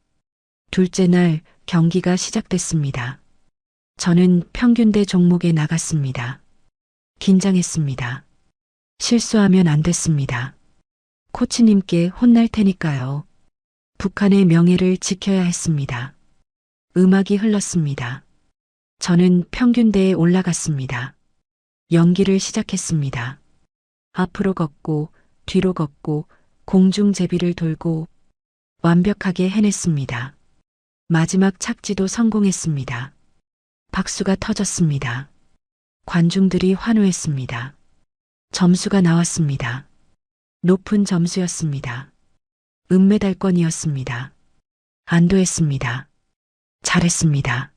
둘째 날 경기가 시작됐습니다. 저는 평균대 종목에 나갔습니다. 긴장했습니다. 실수하면 안 됐습니다. 코치님께 혼날 테니까요. 북한의 명예를 지켜야 했습니다. 음악이 흘렀습니다. 저는 평균대에 올라갔습니다. 연기를 시작했습니다. 앞으로 걷고 뒤로 걷고 공중제비를 돌고 완벽하게 해냈습니다. 마지막 착지도 성공했습니다. 박수가 터졌습니다. 관중들이 환호했습니다. 점수가 나왔습니다. 높은 점수였습니다. 은메달권이었습니다. 안도했습니다. 잘했습니다.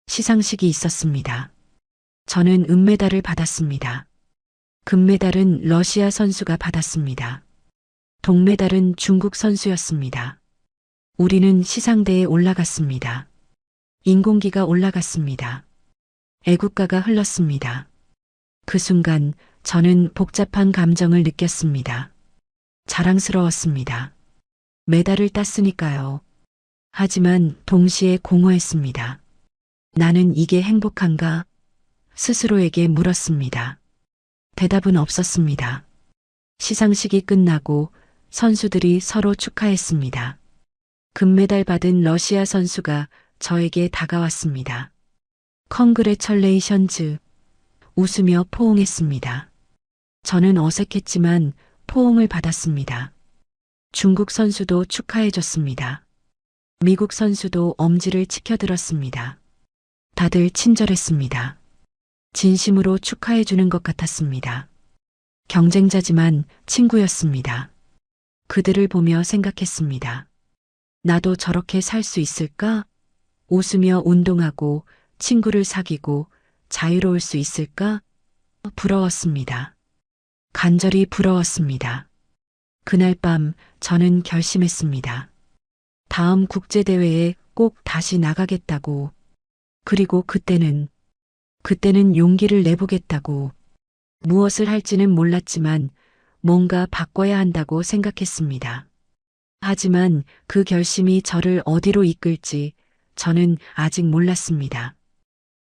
시상식이 있었습니다. 저는 은메달을 받았습니다. 금메달은 러시아 선수가 받았습니다. 동메달은 중국 선수였습니다. 우리는 시상대에 올라갔습니다. 인공기가 올라갔습니다. 애국가가 흘렀습니다. 그 순간 저는 복잡한 감정을 느꼈습니다. 자랑스러웠습니다. 메달을 땄으니까요. 하지만 동시에 공허했습니다. 나는 이게 행복한가? 스스로에게 물었습니다. 대답은 없었습니다. 시상식이 끝나고 선수들이 서로 축하했습니다. 금메달 받은 러시아 선수가 저에게 다가왔습니다. 컨그레철레이션즈. 웃으며 포옹했습니다. 저는 어색했지만 포옹을 받았습니다. 중국 선수도 축하해줬습니다. 미국 선수도 엄지를 치켜들었습니다. 다들 친절했습니다. 진심으로 축하해주는 것 같았습니다. 경쟁자지만 친구였습니다. 그들을 보며 생각했습니다. 나도 저렇게 살 수 있을까? 웃으며 운동하고 친구를 사귀고 자유로울 수 있을까? 부러웠습니다. 간절히 부러웠습니다. 그날 밤 저는 결심했습니다. 다음 국제대회에 꼭 다시 나가겠다고. 그리고 그때는 용기를 내보겠다고. 무엇을 할지는 몰랐지만 뭔가 바꿔야 한다고 생각했습니다. 하지만 그 결심이 저를 어디로 이끌지 저는 아직 몰랐습니다.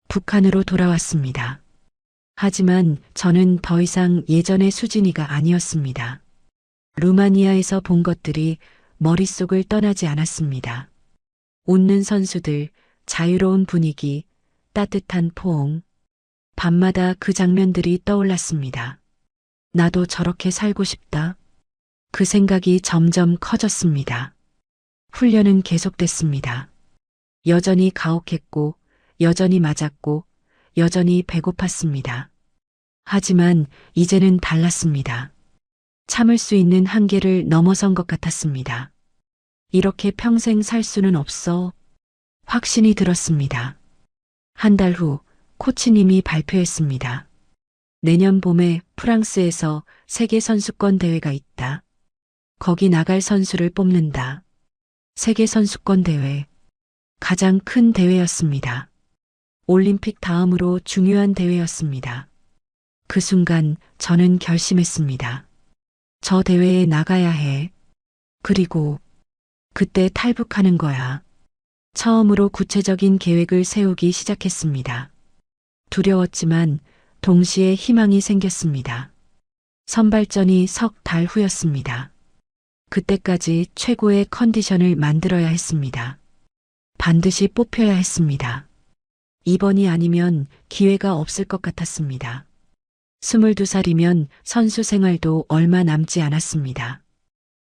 북한으로 돌아왔습니다. 하지만 저는 더 이상 예전의 수진이가 아니었습니다. 루마니아에서 본 것들이 머릿속을 떠나지 않았습니다. 웃는 선수들, 자유로운 분위기, 따뜻한 포옹. 밤마다 그 장면들이 떠올랐습니다. 나도 저렇게 살고 싶다. 그 생각이 점점 커졌습니다. 훈련은 계속됐습니다. 여전히 가혹했고, 여전히 맞았고, 여전히 배고팠습니다. 하지만 이제는 달랐습니다. 참을 수 있는 한계를 넘어선 것 같았습니다. 이렇게 평생 살 수는 없어. 확신이 들었습니다. 한 달 후 코치님이 발표했습니다. 내년 봄에 프랑스에서 세계선수권 대회가 있다. 거기 나갈 선수를 뽑는다. 세계선수권 대회. 가장 큰 대회였습니다. 올림픽 다음으로 중요한 대회였습니다. 그 순간 저는 결심했습니다. 저 대회에 나가야 해. 그리고 그때 탈북하는 거야. 처음으로 구체적인 계획을 세우기 시작했습니다. 두려웠지만 동시에 희망이 생겼습니다. 선발전이 석 달 후였습니다. 그때까지 최고의 컨디션을 만들어야 했습니다. 반드시 뽑혀야 했습니다. 이번이 아니면 기회가 없을 것 같았습니다. 22살이면 선수 생활도 얼마 남지 않았습니다.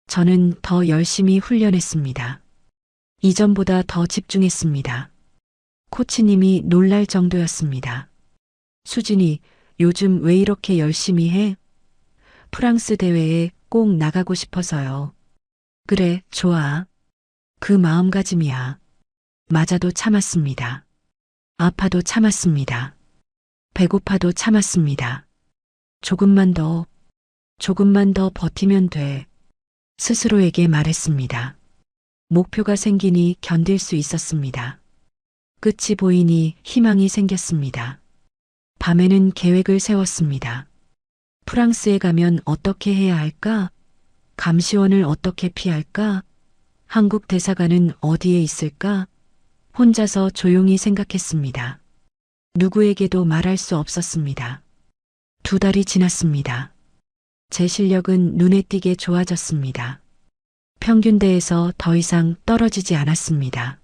저는 더 열심히 훈련했습니다. 이전보다 더 집중했습니다. 코치님이 놀랄 정도였습니다. 수진이 요즘 왜 이렇게 열심히 해? 프랑스 대회에 꼭 나가고 싶어서요. 그래, 좋아. 그 마음가짐이야. 맞아도 참았습니다. 아파도 참았습니다. 배고파도 참았습니다. 조금만 더 버티면 돼. 스스로에게 말했습니다. 목표가 생기니 견딜 수 있었습니다. 끝이 보이니 희망이 생겼습니다. 밤에는 계획을 세웠습니다. 프랑스에 가면 어떻게 해야 할까? 감시원을 어떻게 피할까? 한국 대사관은 어디에 있을까? 혼자서 조용히 생각했습니다. 누구에게도 말할 수 없었습니다. 2달이 지났습니다. 제 실력은 눈에 띄게 좋아졌습니다. 평균대에서 더 이상 떨어지지 않았습니다.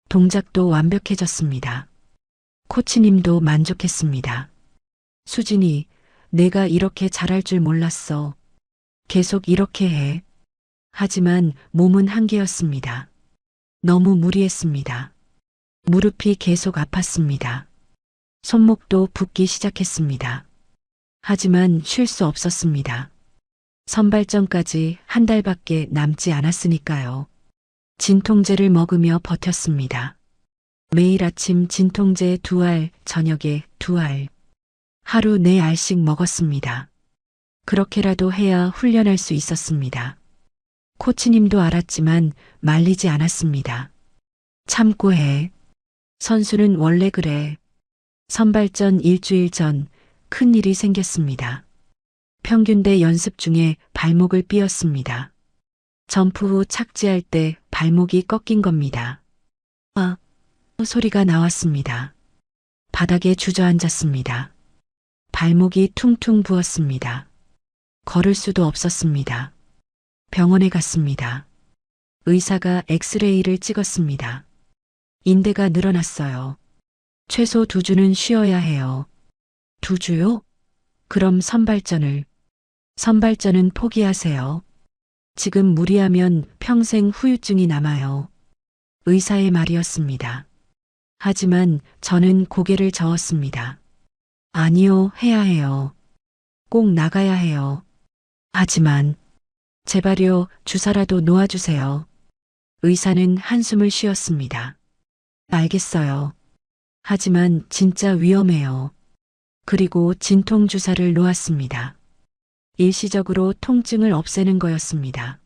동작도 완벽해졌습니다. 코치님도 만족했습니다. 수진이, 내가 이렇게 잘할 줄 몰랐어. 계속 이렇게 해. 하지만 몸은 한계였습니다. 너무 무리했습니다. 무릎이 계속 아팠습니다. 손목도 붓기 시작했습니다. 하지만 쉴 수 없었습니다. 선발전까지 한 달밖에 남지 않았으니까요. 진통제를 먹으며 버텼습니다. 매일 아침 진통제 2알, 저녁에 2알. 하루 4알씩 먹었습니다. 그렇게라도 해야 훈련할 수 있었습니다. 코치님도 알았지만 말리지 않았습니다. 참고 해. 선수는 원래 그래. 선발전 일주일 전 큰일이 생겼습니다. 평균대 연습 중에 발목을 삐었습니다. 점프 후 착지할 때 발목이 꺾인 겁니다. 아, 소리가 나왔습니다. 바닥에 주저앉았습니다. 발목이 퉁퉁 부었습니다. 걸을 수도 없었습니다. 병원에 갔습니다. 의사가 엑스레이를 찍었습니다. 인대가 늘어났어요. 최소 2주는 쉬어야 해요. 2주요? 그럼 선발전을. 선발전은 포기하세요. 지금 무리하면 평생 후유증이 남아요. 의사의 말이었습니다. 하지만 저는 고개를 저었습니다. 아니요, 해야 해요. 꼭 나가야 해요. 하지만 제발요, 주사라도 놓아주세요. 의사는 한숨을 쉬었습니다. 알겠어요. 하지만 진짜 위험해요. 그리고 진통주사를 놓았습니다. 일시적으로 통증을 없애는 거였습니다.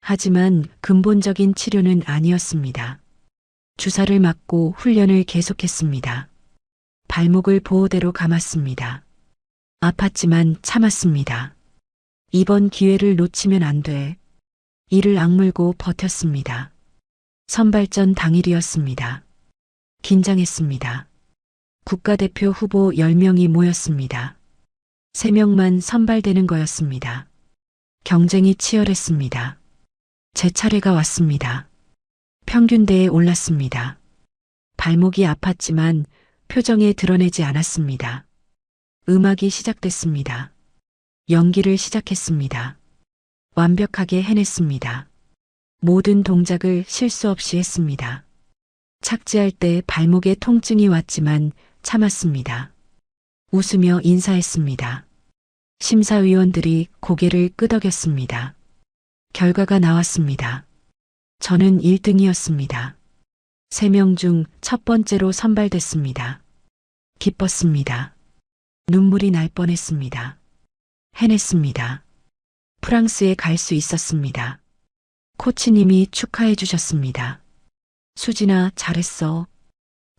하지만 근본적인 치료는 아니었습니다. 주사를 맞고 훈련을 계속했습니다. 발목을 보호대로 감았습니다. 아팠지만 참았습니다. 이번 기회를 놓치면 안 돼. 이를 악물고 버텼습니다. 선발전 당일이었습니다. 긴장했습니다. 국가대표 후보 10명이 모였습니다. 3명만 선발되는 거였습니다. 경쟁이 치열했습니다. 제 차례가 왔습니다. 평균대에 올랐습니다. 발목이 아팠지만 표정에 드러내지 않았습니다. 음악이 시작됐습니다. 연기를 시작했습니다. 완벽하게 해냈습니다. 모든 동작을 실수 없이 했습니다. 착지할 때 발목에 통증이 왔지만 참았습니다. 웃으며 인사했습니다. 심사위원들이 고개를 끄덕였습니다. 결과가 나왔습니다. 저는 1등이었습니다. 3명 중 첫 번째로 선발됐습니다. 기뻤습니다. 눈물이 날 뻔했습니다. 해냈습니다. 프랑스에 갈 수 있었습니다. 코치님이 축하해 주셨습니다. 수진아, 잘했어.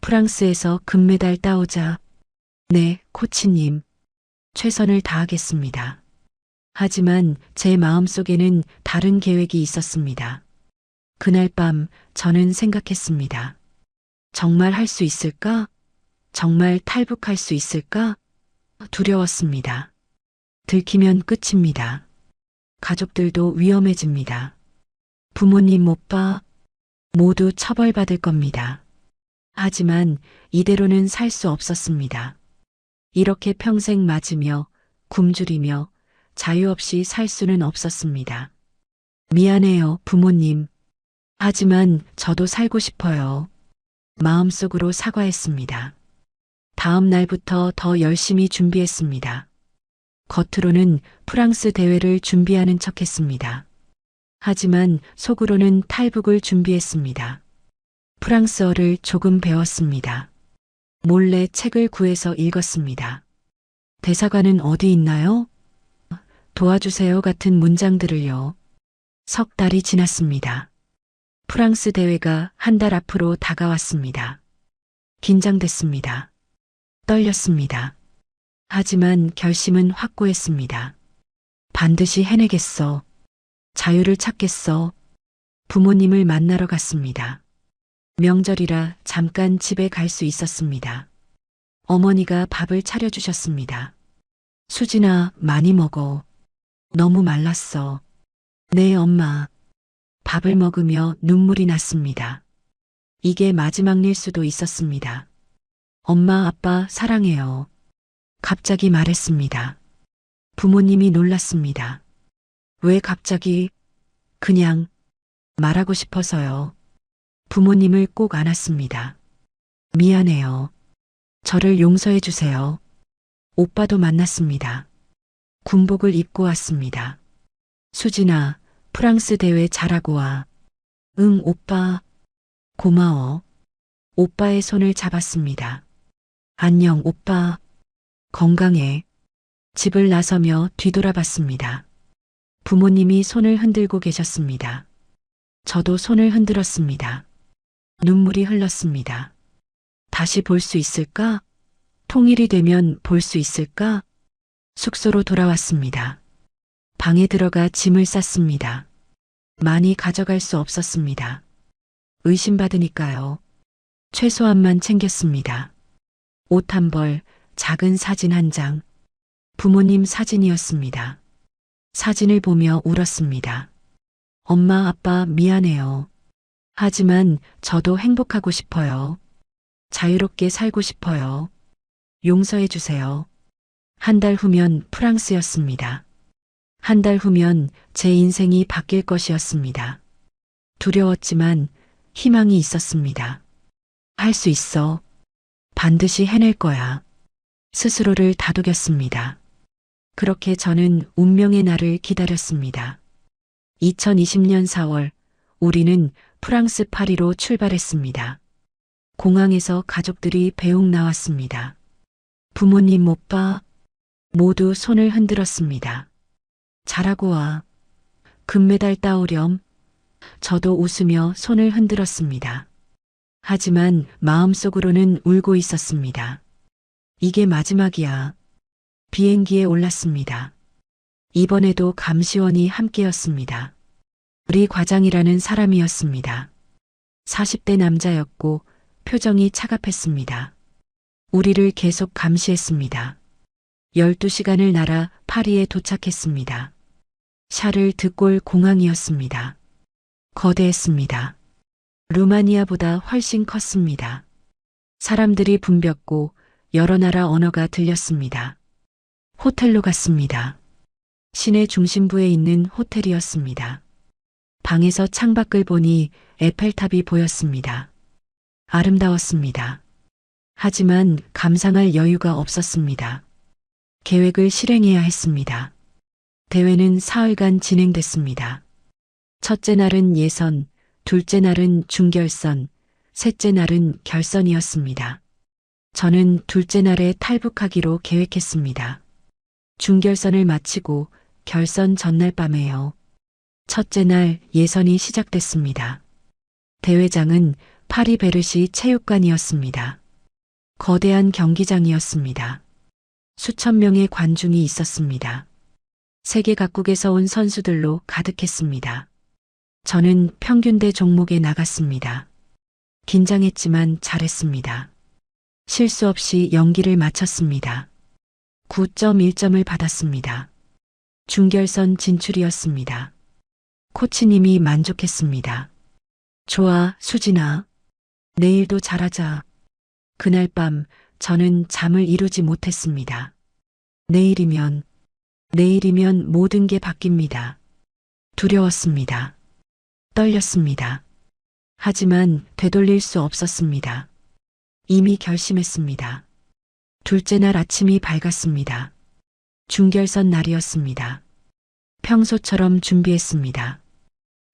프랑스에서 금메달 따오자. 네, 코치님. 최선을 다하겠습니다. 하지만 제 마음속에는 다른 계획이 있었습니다. 그날 밤 저는 생각했습니다. 정말 할 수 있을까? 정말 탈북할 수 있을까? 두려웠습니다. 들키면 끝입니다. 가족들도 위험해집니다. 부모님, 오빠 모두 처벌받을 겁니다. 하지만 이대로는 살 수 없었습니다. 이렇게 평생 맞으며 굶주리며 자유 없이 살 수는 없었습니다. 미안해요, 부모님. 하지만 저도 살고 싶어요. 마음속으로 사과했습니다. 다음 날부터 더 열심히 준비했습니다. 겉으로는 프랑스 대회를 준비하는 척했습니다. 하지만 속으로는 탈북을 준비했습니다. 프랑스어를 조금 배웠습니다. 몰래 책을 구해서 읽었습니다. 대사관은 어디 있나요? 도와주세요 같은 문장들을요. 석 달이 지났습니다. 프랑스 대회가 한 달 앞으로 다가왔습니다. 긴장됐습니다. 떨렸습니다. 하지만 결심은 확고했습니다. 반드시 해내겠어. 자유를 찾겠어. 부모님을 만나러 갔습니다. 명절이라 잠깐 집에 갈 수 있었습니다. 어머니가 밥을 차려주셨습니다. 수진아, 많이 먹어. 너무 말랐어. 네, 엄마. 밥을 먹으며 눈물이 났습니다. 이게 마지막 일 수도 있었습니다. 엄마, 아빠 사랑해요. 갑자기 말했습니다. 부모님이 놀랐습니다. 왜 갑자기? 그냥 말하고 싶어서요. 부모님을 꼭 안았습니다. 미안해요. 저를 용서해 주세요. 오빠도 만났습니다. 군복을 입고 왔습니다. 수진아, 프랑스 대회 잘하고 와. 응, 오빠. 고마워. 오빠의 손을 잡았습니다. 안녕, 오빠. 건강해. 집을 나서며 뒤돌아봤습니다. 부모님이 손을 흔들고 계셨습니다. 저도 손을 흔들었습니다. 눈물이 흘렀습니다. 다시 볼 수 있을까? 통일이 되면 볼 수 있을까? 숙소로 돌아왔습니다. 방에 들어가 짐을 쌌습니다. 많이 가져갈 수 없었습니다. 의심받으니까요. 최소한만 챙겼습니다. 옷 한 벌, 작은 사진 한 장. 부모님 사진이었습니다. 사진을 보며 울었습니다. 엄마, 아빠 미안해요. 하지만 저도 행복하고 싶어요. 자유롭게 살고 싶어요. 용서해 주세요. 한 달 후면 프랑스였습니다. 한 달 후면 제 인생이 바뀔 것이었습니다. 두려웠지만 희망이 있었습니다. 할 수 있어. 반드시 해낼 거야. 스스로를 다독였습니다. 그렇게 저는 운명의 날을 기다렸습니다. 2020년 4월, 우리는 프랑스 파리로 출발했습니다. 공항에서 가족들이 배웅 나왔습니다. 부모님, 오빠 모두 손을 흔들었습니다. 잘하고 와. 금메달 따오렴. 저도 웃으며 손을 흔들었습니다. 하지만 마음속으로는 울고 있었습니다. 이게 마지막이야. 비행기에 올랐습니다. 이번에도 감시원이 함께였습니다. 우리 과장이라는 사람이었습니다. 40대 남자였고 표정이 차갑했습니다. 우리를 계속 감시했습니다. 12시간을 날아 파리에 도착했습니다. 샤를 드골 공항이었습니다. 거대했습니다. 루마니아보다 훨씬 컸습니다. 사람들이 붐볐고 여러 나라 언어가 들렸습니다. 호텔로 갔습니다. 시내 중심부에 있는 호텔이었습니다. 방에서 창밖을 보니 에펠탑이 보였습니다. 아름다웠습니다. 하지만 감상할 여유가 없었습니다. 계획을 실행해야 했습니다. 대회는 사흘간 진행됐습니다. 첫째 날은 예선, 둘째 날은 중결선, 셋째 날은 결선이었습니다. 저는 둘째 날에 탈북하기로 계획했습니다. 중결선을 마치고 결선 전날 밤에요. 첫째 날 예선이 시작됐습니다. 대회장은 파리 베르시 체육관이었습니다. 거대한 경기장이었습니다. 수천 명의 관중이 있었습니다. 세계 각국에서 온 선수들로 가득했습니다. 저는 평균대 종목에 나갔습니다. 긴장했지만 잘했습니다. 실수 없이 연기를 마쳤습니다. 9.1점을 받았습니다. 중결선 진출이었습니다. 코치님이 만족했습니다. 좋아, 수진아. 내일도 잘하자. 그날 밤 저는 잠을 이루지 못했습니다. 내일이면 모든 게 바뀝니다. 두려웠습니다. 떨렸습니다. 하지만 되돌릴 수 없었습니다. 이미 결심했습니다. 둘째 날 아침이 밝았습니다. 중결선 날이었습니다. 평소처럼 준비했습니다.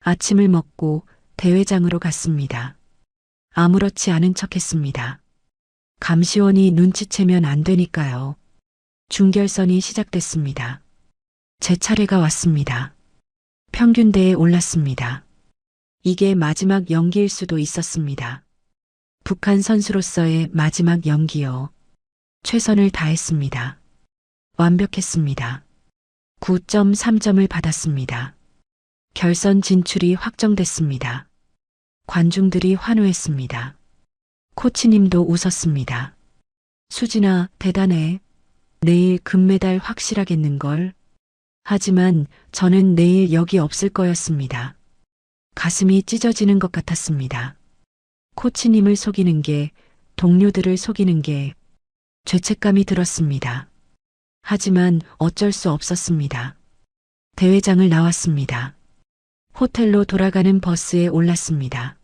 아침을 먹고 대회장으로 갔습니다. 아무렇지 않은 척했습니다. 감시원이 눈치채면 안 되니까요. 중결선이 시작됐습니다. 제 차례가 왔습니다. 평균대에 올랐습니다. 이게 마지막 연기일 수도 있었습니다. 북한 선수로서의 마지막 연기요. 최선을 다했습니다. 완벽했습니다. 9.3점을 받았습니다. 결선 진출이 확정됐습니다. 관중들이 환호했습니다. 코치님도 웃었습니다. 수진아, 대단해. 내일 금메달 확실하겠는걸. 하지만 저는 내일 여기 없을 거였습니다. 가슴이 찢어지는 것 같았습니다. 코치님을 속이는 게, 동료들을 속이는 게 죄책감이 들었습니다. 하지만 어쩔 수 없었습니다. 대회장을 나왔습니다. 호텔로 돌아가는 버스에 올랐습니다.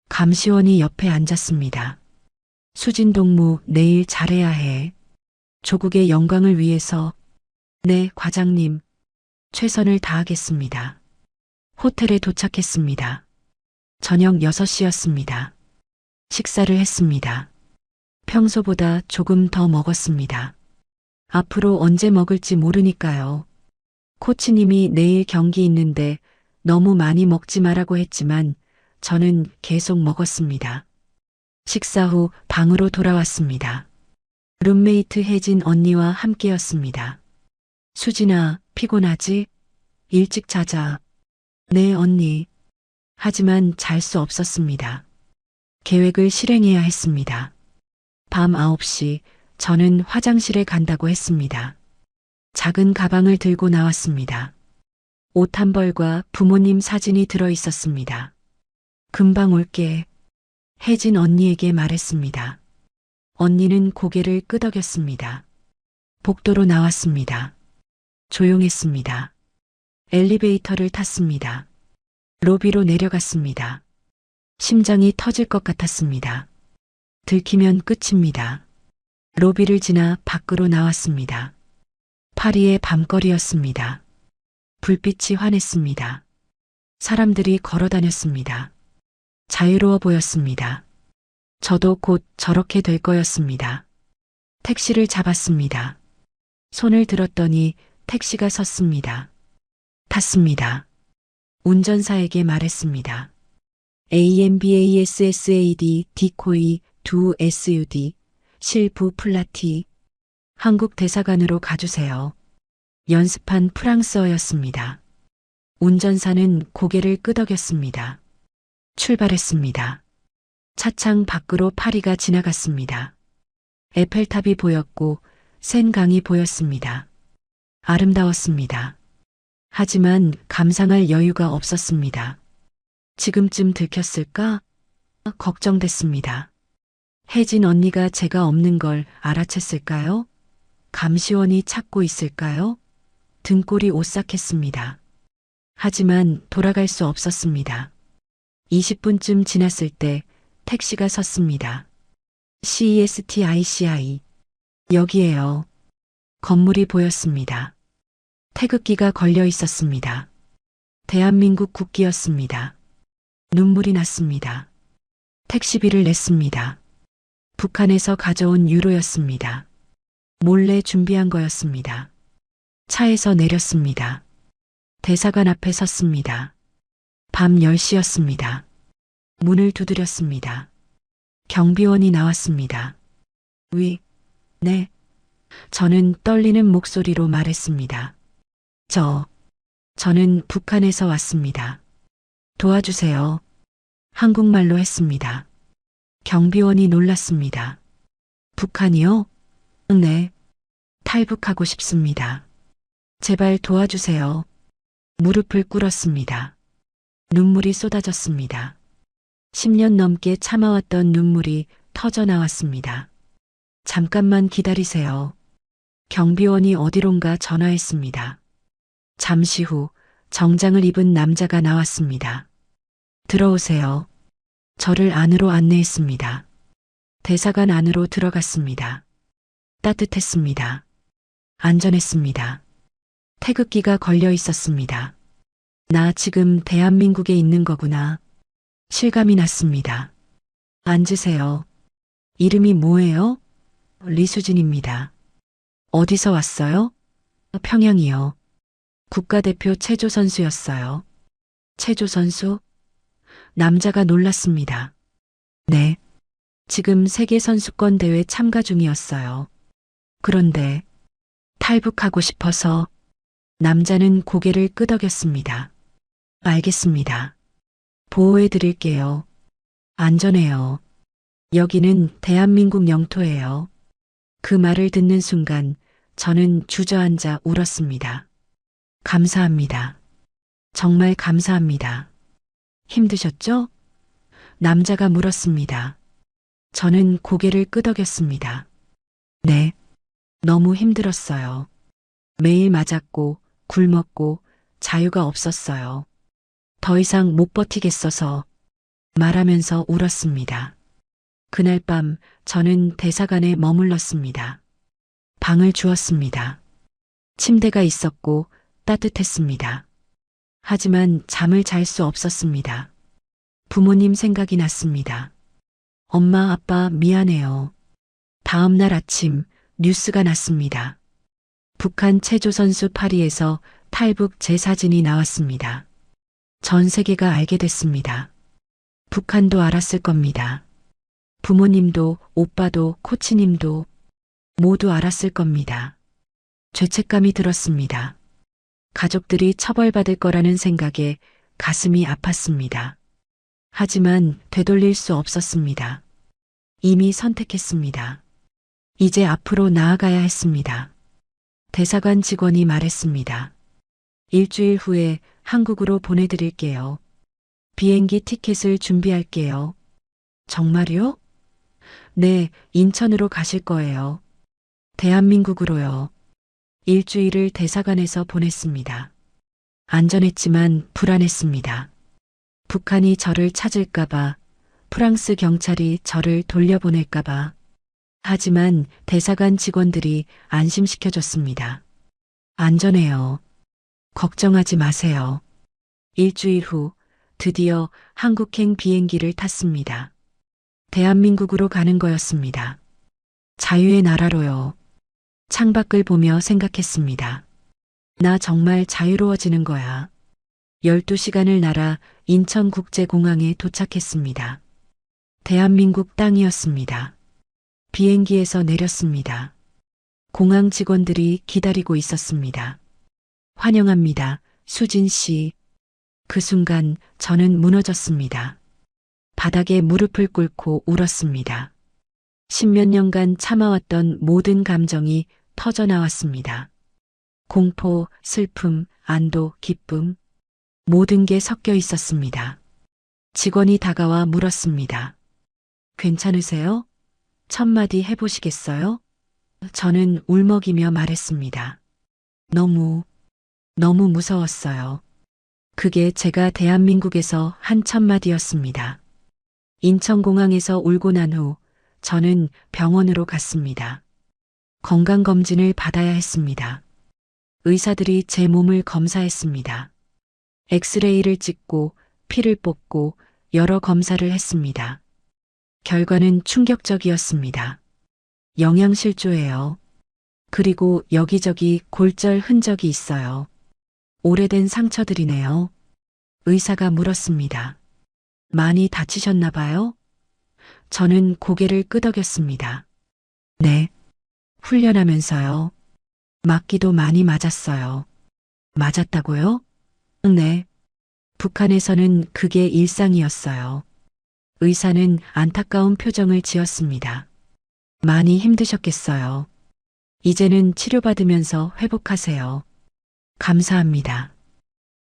감시원이 옆에 앉았습니다. 수진 동무, 내일 잘해야 해. 조국의 영광을 위해서. 네, 과장님. 최선을 다하겠습니다. 호텔에 도착했습니다. 저녁 6시였습니다. 식사를 했습니다. 평소보다 조금 더 먹었습니다. 앞으로 언제 먹을지 모르니까요. 코치님이 내일 경기 있는데 너무 많이 먹지 말라고 했지만 저는 계속 먹었습니다. 식사 후 방으로 돌아왔습니다. 룸메이트 혜진 언니와 함께였습니다. 수진아, 피곤하지? 일찍 자자. 네, 언니. 하지만 잘 수 없었습니다. 계획을 실행해야 했습니다. 밤 9시 저는 화장실에 간다고 했습니다. 작은 가방을 들고 나왔습니다. 옷 한 벌과 부모님 사진이 들어 있었습니다. 금방 올게. 혜진 언니에게 말했습니다. 언니는 고개를 끄덕였습니다. 복도로 나왔습니다. 조용했습니다. 엘리베이터를 탔습니다. 로비로 내려갔습니다. 심장이 터질 것 같았습니다. 들키면 끝입니다. 로비를 지나 밖으로 나왔습니다. 파리의 밤거리였습니다. 불빛이 환했습니다. 사람들이 걸어 다녔습니다. 자유로워 보였습니다. 저도 곧 저렇게 될 거였습니다. 택시를 잡았습니다. 손을 들었더니 택시가 섰습니다. 탔습니다. 운전사에게 말했습니다. AMBASSAD 디코이 2SUD 실부 플라티 한국 대사관으로 가주세요. 연습한 프랑스어였습니다. 운전사는 고개를 끄덕였습니다. 출발했습니다. 차창 밖으로 파리가 지나갔습니다. 에펠탑이 보였고 센강이 보였습니다. 아름다웠습니다. 하지만 감상할 여유가 없었습니다. 지금쯤 들켰을까? 걱정됐습니다. 혜진 언니가 제가 없는 걸 알아챘을까요? 감시원이 찾고 있을까요? 등골이 오싹했습니다. 하지만 돌아갈 수 없었습니다. 20분쯤 지났을 때 택시가 섰습니다. CESTICI. 여기에요. 건물이 보였습니다. 태극기가 걸려 있었습니다. 대한민국 국기였습니다. 눈물이 났습니다. 택시비를 냈습니다. 북한에서 가져온 유로였습니다. 몰래 준비한 거였습니다. 차에서 내렸습니다. 대사관 앞에 섰습니다. 밤 10시였습니다. 문을 두드렸습니다. 경비원이 나왔습니다. 네. 저는 떨리는 목소리로 말했습니다. 저는 북한에서 왔습니다. 도와주세요. 한국말로 했습니다. 경비원이 놀랐습니다. 북한이요? 네. 탈북하고 싶습니다. 제발 도와주세요. 무릎을 꿇었습니다. 눈물이 쏟아졌습니다. 10년 넘게 참아왔던 눈물이 터져 나왔습니다. 잠깐만 기다리세요. 경비원이 어디론가 전화했습니다. 잠시 후 정장을 입은 남자가 나왔습니다. 들어오세요. 저를 안으로 안내했습니다. 대사관 안으로 들어갔습니다. 따뜻했습니다. 안전했습니다. 태극기가 걸려 있었습니다. 나 지금 대한민국에 있는 거구나. 실감이 났습니다. 앉으세요. 이름이 뭐예요? 리수진입니다. 어디서 왔어요? 평양이요. 국가대표 체조 선수였어요. 체조 선수? 남자가 놀랐습니다. 네. 지금 세계선수권 대회 참가 중이었어요. 그런데 탈북하고 싶어서 남자는 고개를 끄덕였습니다. 알겠습니다. 보호해 드릴게요. 안전해요. 여기는 대한민국 영토예요. 그 말을 듣는 순간 저는 주저앉아 울었습니다. 감사합니다. 정말 감사합니다. 힘드셨죠? 남자가 물었습니다. 저는 고개를 끄덕였습니다. 네. 너무 힘들었어요. 매일 맞았고 굶었고 자유가 없었어요. 더 이상 못 버티겠어서 말하면서 울었습니다. 그날 밤 저는 대사관에 머물렀습니다. 방을 주었습니다. 침대가 있었고 따뜻했습니다. 하지만 잠을 잘 수 없었습니다. 부모님 생각이 났습니다. 엄마, 아빠 미안해요. 다음 날 아침 뉴스가 났습니다. 북한 체조 선수 파리에서 탈북 제 사진이 나왔습니다. 전 세계가 알게 됐습니다. 북한도 알았을 겁니다. 부모님도, 오빠도, 코치님도 모두 알았을 겁니다. 죄책감이 들었습니다. 가족들이 처벌받을 거라는 생각에 가슴이 아팠습니다. 하지만 되돌릴 수 없었습니다. 이미 선택했습니다. 이제 앞으로 나아가야 했습니다. 대사관 직원이 말했습니다. 일주일 후에 한국으로 보내드릴게요. 비행기 티켓을 준비할게요. 정말요? 네, 인천으로 가실 거예요. 대한민국으로요. 일주일을 대사관에서 보냈습니다. 안전했지만 불안했습니다. 북한이 저를 찾을까봐, 프랑스 경찰이 저를 돌려보낼까봐. 하지만 대사관 직원들이 안심시켜줬습니다. 안전해요. 걱정하지 마세요. 일주일 후 드디어 한국행 비행기를 탔습니다. 대한민국으로 가는 거였습니다. 자유의 나라로요. 창밖을 보며 생각했습니다. 나 정말 자유로워지는 거야. 12시간을 날아 인천국제공항에 도착했습니다. 대한민국 땅이었습니다. 비행기에서 내렸습니다. 공항 직원들이 기다리고 있었습니다. 환영합니다, 수진 씨. 그 순간 저는 무너졌습니다. 바닥에 무릎을 꿇고 울었습니다. 십몇 년간 참아왔던 모든 감정이 터져나왔습니다. 공포, 슬픔, 안도, 기쁨. 모든 게 섞여 있었습니다. 직원이 다가와 물었습니다. 괜찮으세요? 첫마디 해보시겠어요? 저는 울먹이며 말했습니다. 너무 무서웠어요. 그게 제가 대한민국에서 한 첫마디였습니다. 인천공항에서 울고 난 후 저는 병원으로 갔습니다. 건강검진을 받아야 했습니다. 의사들이 제 몸을 검사했습니다. 엑스레이를 찍고 피를 뽑고 여러 검사를 했습니다. 결과는 충격적이었습니다. 영양실조예요. 그리고 여기저기 골절 흔적이 있어요. 오래된 상처들이네요. 의사가 물었습니다. 많이 다치셨나 봐요? 저는 고개를 끄덕였습니다. 네. 훈련하면서요. 맞기도 많이 맞았어요. 맞았다고요? 네. 북한에서는 그게 일상이었어요. 의사는 안타까운 표정을 지었습니다. 많이 힘드셨겠어요. 이제는 치료받으면서 회복하세요. 감사합니다.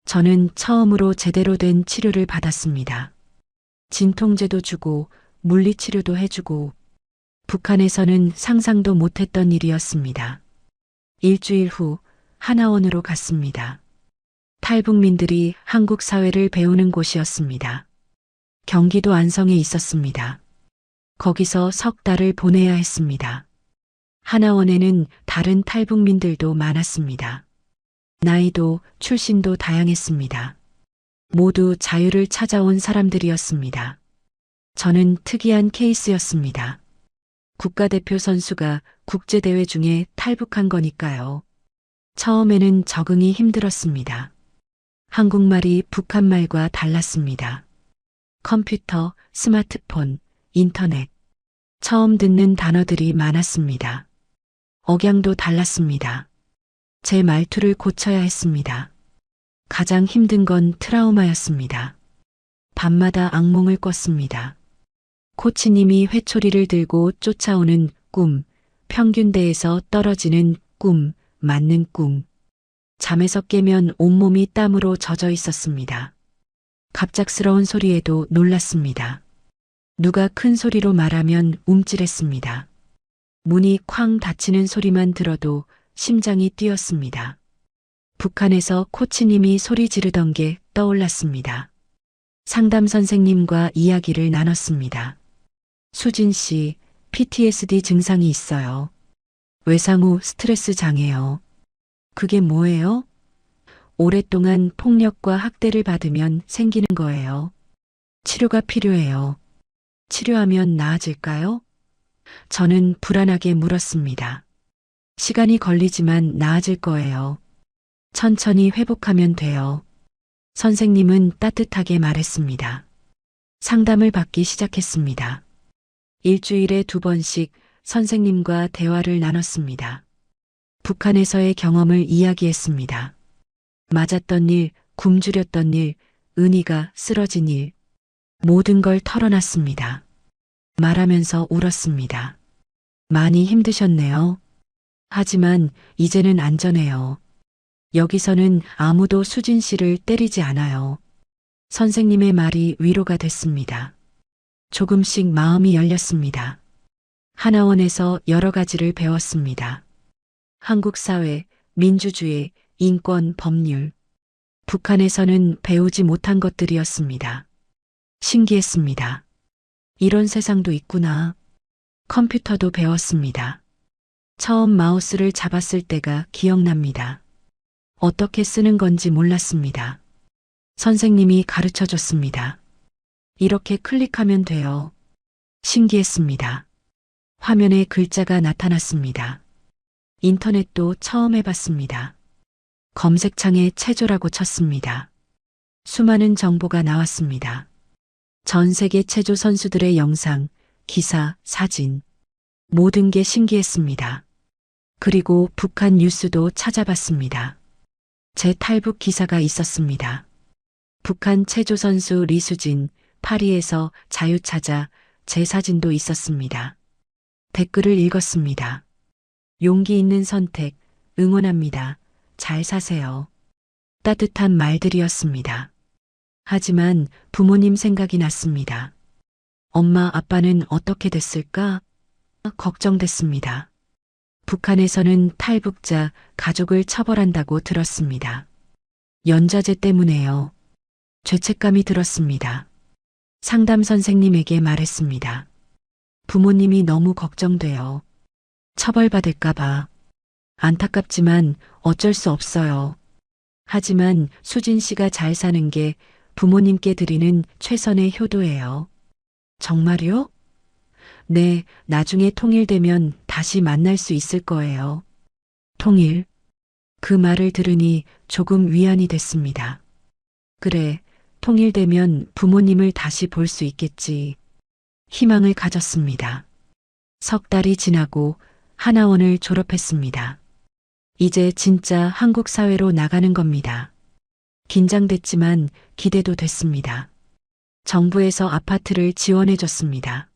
저는 처음으로 제대로 된 치료를 받았습니다. 진통제도 주고 물리치료도 해주고 북한에서는 상상도 못했던 일이었습니다. 일주일 후 하나원으로 갔습니다. 탈북민들이 한국 사회를 배우는 곳이었습니다. 경기도 안성에 있었습니다. 거기서 석 달을 보내야 했습니다. 하나원에는 다른 탈북민들도 많았습니다. 나이도 출신도 다양했습니다. 모두 자유를 찾아온 사람들이었습니다. 저는 특이한 케이스였습니다. 국가대표 선수가 국제대회 중에 탈북한 거니까요. 처음에는 적응이 힘들었습니다. 한국말이 북한말과 달랐습니다. 컴퓨터, 스마트폰, 인터넷. 처음 듣는 단어들이 많았습니다. 억양도 달랐습니다. 제 말투를 고쳐야 했습니다. 가장 힘든 건 트라우마였습니다. 밤마다 악몽을 꿨습니다. 코치님이 회초리를 들고 쫓아오는 꿈, 평균대에서 떨어지는 꿈, 맞는 꿈. 잠에서 깨면 온몸이 땀으로 젖어 있었습니다. 갑작스러운 소리에도 놀랐습니다. 누가 큰 소리로 말하면 움찔했습니다. 문이 쾅 닫히는 소리만 들어도 심장이 뛰었습니다. 북한에서 코치님이 소리 지르던 게 떠올랐습니다. 상담 선생님과 이야기를 나눴습니다. 수진 씨, PTSD 증상이 있어요. 외상 후 스트레스 장애요. 그게 뭐예요? 오랫동안 폭력과 학대를 받으면 생기는 거예요. 치료가 필요해요. 치료하면 나아질까요? 저는 불안하게 물었습니다. 시간이 걸리지만 나아질 거예요. 천천히 회복하면 돼요. 선생님은 따뜻하게 말했습니다. 상담을 받기 시작했습니다. 일주일에 2번씩 선생님과 대화를 나눴습니다. 북한에서의 경험을 이야기했습니다. 맞았던 일, 굶주렸던 일, 은희가 쓰러진 일, 모든 걸 털어놨습니다. 말하면서 울었습니다. 많이 힘드셨네요. 하지만 이제는 안전해요. 여기서는 아무도 수진 씨를 때리지 않아요. 선생님의 말이 위로가 됐습니다. 조금씩 마음이 열렸습니다. 하나원에서 여러 가지를 배웠습니다. 한국 사회, 민주주의, 인권, 법률. 북한에서는 배우지 못한 것들이었습니다. 신기했습니다. 이런 세상도 있구나. 컴퓨터도 배웠습니다. 처음 마우스를 잡았을 때가 기억납니다. 어떻게 쓰는 건지 몰랐습니다. 선생님이 가르쳐 줬습니다. 이렇게 클릭하면 돼요. 신기했습니다. 화면에 글자가 나타났습니다. 인터넷도 처음 해봤습니다. 검색창에 체조라고 쳤습니다. 수많은 정보가 나왔습니다. 전 세계 체조 선수들의 영상, 기사, 사진. 모든 게 신기했습니다. 그리고 북한 뉴스도 찾아봤습니다. 제 탈북 기사가 있었습니다. 북한 체조 선수 리수진, 파리에서 자유 찾아 제 사진도 있었습니다. 댓글을 읽었습니다. 용기 있는 선택, 응원합니다. 잘 사세요. 따뜻한 말들이었습니다. 하지만 부모님 생각이 났습니다. 엄마, 아빠는 어떻게 됐을까? 걱정됐습니다. 북한에서는 탈북자, 가족을 처벌한다고 들었습니다. 연좌제 때문에요. 죄책감이 들었습니다. 상담 선생님에게 말했습니다. 부모님이 너무 걱정돼요. 처벌받을까봐. 안타깝지만 어쩔 수 없어요. 하지만 수진 씨가 잘 사는 게 부모님께 드리는 최선의 효도예요. 정말요? 네, 나중에 통일되면 다시 만날 수 있을 거예요. 통일. 그 말을 들으니 조금 위안이 됐습니다. 그래, 통일되면 부모님을 다시 볼 수 있겠지. 희망을 가졌습니다. 석 달이 지나고 하나원을 졸업했습니다. 이제 진짜 한국 사회로 나가는 겁니다. 긴장됐지만 기대도 됐습니다. 정부에서 아파트를 지원해 줬습니다.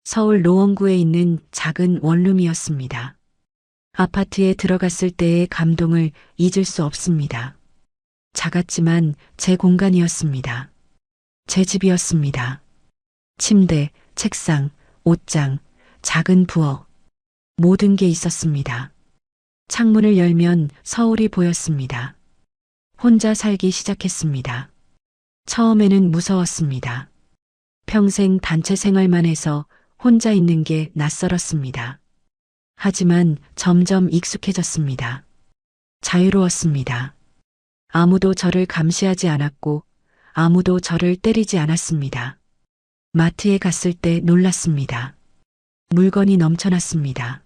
서울 노원구에 있는 작은 원룸이었습니다. 아파트에 들어갔을 때의 감동을 잊을 수 없습니다. 작았지만 제 공간이었습니다. 제 집이었습니다. 침대, 책상, 옷장, 작은 부엌, 모든 게 있었습니다. 창문을 열면 서울이 보였습니다. 혼자 살기 시작했습니다. 처음에는 무서웠습니다. 평생 단체 생활만 해서 혼자 있는 게 낯설었습니다. 하지만 점점 익숙해졌습니다. 자유로웠습니다. 아무도 저를 감시하지 않았고 아무도 저를 때리지 않았습니다. 마트에 갔을 때 놀랐습니다. 물건이 넘쳐났습니다.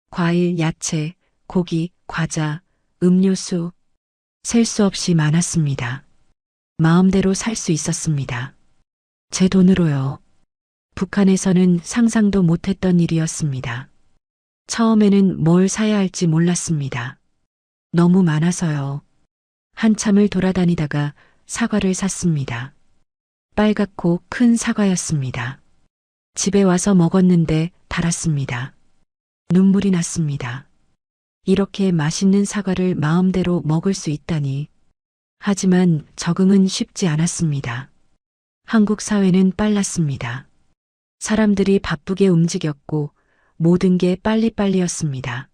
과일, 야채, 고기, 과자, 음료수, 셀 수 없이 많았습니다. 마음대로 살 수 있었습니다. 제 돈으로요. 북한에서는 상상도 못했던 일이었습니다. 처음에는 뭘 사야 할지 몰랐습니다. 너무 많아서요. 한참을 돌아다니다가 사과를 샀습니다. 빨갛고 큰 사과였습니다. 집에 와서 먹었는데 달았습니다. 눈물이 났습니다. 이렇게 맛있는 사과를 마음대로 먹을 수 있다니. 하지만 적응은 쉽지 않았습니다. 한국 사회는 빨랐습니다. 사람들이 바쁘게 움직였고 모든 게 빨리빨리였습니다.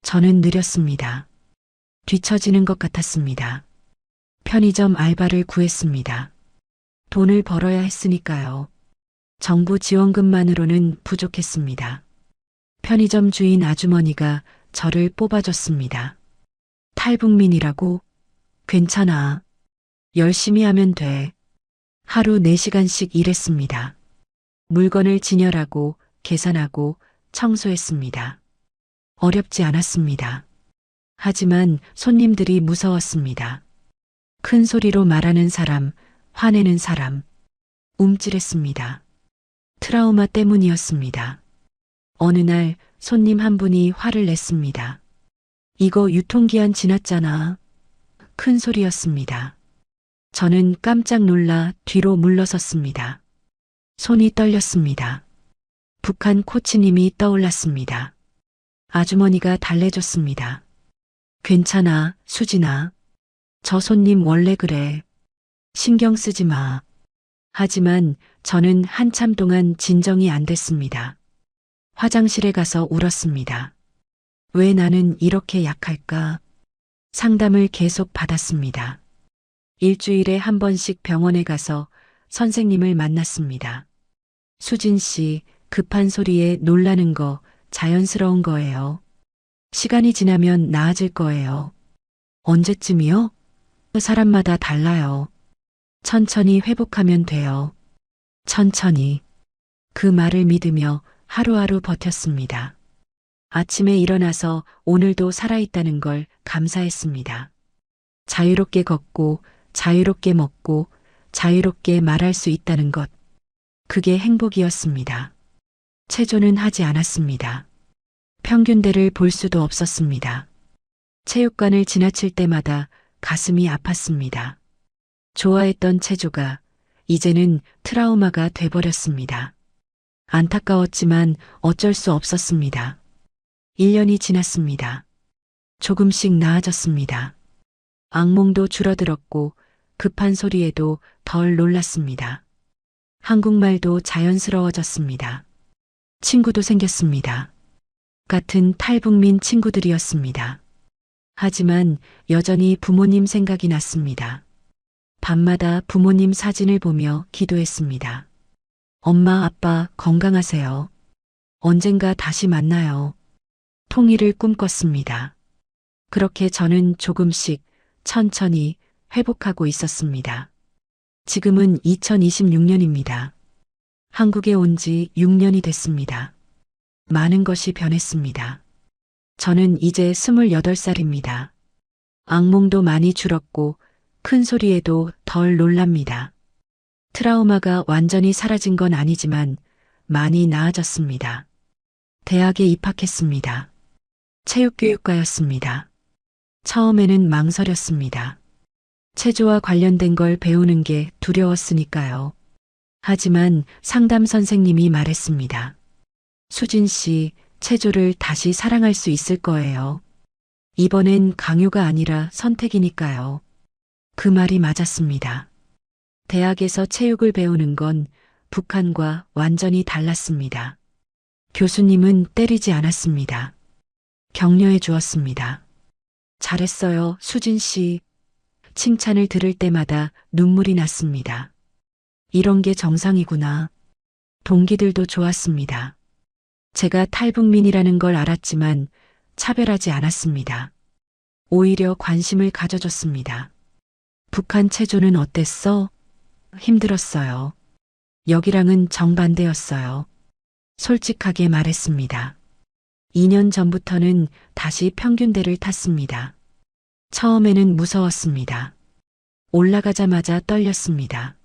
저는 느렸습니다. 뒤처지는 것 같았습니다. 편의점 알바를 구했습니다. 돈을 벌어야 했으니까요. 정부 지원금만으로는 부족했습니다. 편의점 주인 아주머니가 저를 뽑아줬습니다. 탈북민이라고? 괜찮아. 열심히 하면 돼. 하루 4시간씩 일했습니다. 물건을 진열하고 계산하고 청소했습니다. 어렵지 않았습니다. 하지만 손님들이 무서웠습니다. 큰 소리로 말하는 사람, 화내는 사람, 움찔했습니다. 트라우마 때문이었습니다. 어느 날 손님 한 분이 화를 냈습니다. 이거 유통기한 지났잖아. 큰 소리였습니다. 저는 깜짝 놀라 뒤로 물러섰습니다. 손이 떨렸습니다. 북한 코치님이 떠올랐습니다. 아주머니가 달래줬습니다. 괜찮아, 수진아. 저 손님 원래 그래. 신경 쓰지 마. 하지만 저는 한참 동안 진정이 안 됐습니다. 화장실에 가서 울었습니다. 왜 나는 이렇게 약할까? 상담을 계속 받았습니다. 일주일에 한 번씩 병원에 가서 선생님을 만났습니다. 수진 씨, 급한 소리에 놀라는 거 자연스러운 거예요. 시간이 지나면 나아질 거예요. 언제쯤이요? 사람마다 달라요. 천천히 회복하면 돼요. 천천히. 그 말을 믿으며 하루하루 버텼습니다. 아침에 일어나서 오늘도 살아있다는 걸 감사했습니다. 자유롭게 걷고, 자유롭게 먹고, 자유롭게 말할 수 있다는 것. 그게 행복이었습니다. 체조는 하지 않았습니다. 평균대를 볼 수도 없었습니다. 체육관을 지나칠 때마다 가슴이 아팠습니다. 좋아했던 체조가 이제는 트라우마가 돼버렸습니다. 안타까웠지만 어쩔 수 없었습니다. 1년이 지났습니다. 조금씩 나아졌습니다. 악몽도 줄어들었고 급한 소리에도 덜 놀랐습니다. 한국말도 자연스러워졌습니다. 친구도 생겼습니다. 같은 탈북민 친구들이었습니다. 하지만 여전히 부모님 생각이 났습니다. 밤마다 부모님 사진을 보며 기도했습니다. 엄마, 아빠 건강하세요. 언젠가 다시 만나요. 통일을 꿈꿨습니다. 그렇게 저는 조금씩 천천히 회복하고 있었습니다. 지금은 2026년입니다. 한국에 온 지 6년이 됐습니다. 많은 것이 변했습니다. 저는 이제 28살입니다. 악몽도 많이 줄었고 큰 소리에도 덜 놀랍니다. 트라우마가 완전히 사라진 건 아니지만 많이 나아졌습니다. 대학에 입학했습니다. 체육교육과였습니다. 처음에는 망설였습니다. 체조와 관련된 걸 배우는 게 두려웠으니까요. 하지만 상담 선생님이 말했습니다. 수진 씨, 체조를 다시 사랑할 수 있을 거예요. 이번엔 강요가 아니라 선택이니까요. 그 말이 맞았습니다. 대학에서 체육을 배우는 건 북한과 완전히 달랐습니다. 교수님은 때리지 않았습니다. 격려해 주었습니다. 잘했어요, 수진 씨. 칭찬을 들을 때마다 눈물이 났습니다. 이런 게 정상이구나. 동기들도 좋았습니다. 제가 탈북민이라는 걸 알았지만 차별하지 않았습니다. 오히려 관심을 가져줬습니다. 북한 체조는 어땠어? 힘들었어요. 여기랑은 정반대였어요. 솔직하게 말했습니다. 2년 전부터는 다시 평균대를 탔습니다. 처음에는 무서웠습니다. 올라가자마자 떨렸습니다.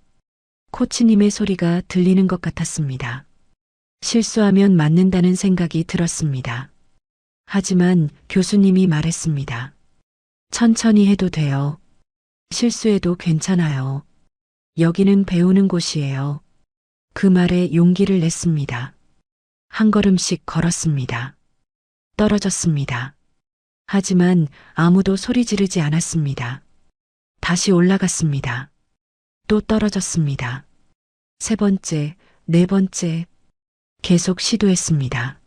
코치님의 소리가 들리는 것 같았습니다. 실수하면 맞는다는 생각이 들었습니다. 하지만 교수님이 말했습니다. 천천히 해도 돼요. 실수해도 괜찮아요. 여기는 배우는 곳이에요. 그 말에 용기를 냈습니다. 한 걸음씩 걸었습니다. 떨어졌습니다. 하지만 아무도 소리 지르지 않았습니다. 다시 올라갔습니다. 또 떨어졌습니다. 3번째, 4번째, 계속 시도했습니다.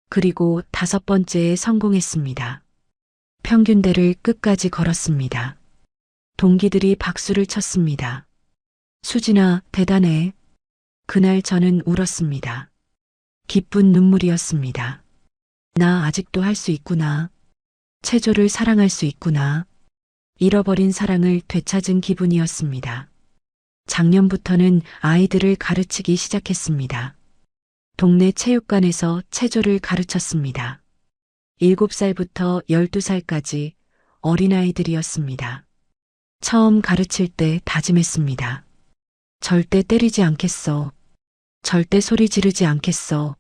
그리고 5번째에 성공했습니다. 평균대를 끝까지 걸었습니다. 동기들이 박수를 쳤습니다. 수진아, 대단해. 그날 저는 울었습니다. 기쁜 눈물이었습니다. 나 아직도 할 수 있구나. 체조를 사랑할 수 있구나. 잃어버린 사랑을 되찾은 기분이었습니다. 작년부터는 아이들을 가르치기 시작했습니다. 동네 체육관에서 체조를 가르쳤습니다. 7살부터 12살까지 어린아이들이었습니다. 처음 가르칠 때 다짐했습니다. 절대 때리지 않겠어. 절대 소리 지르지 않겠어.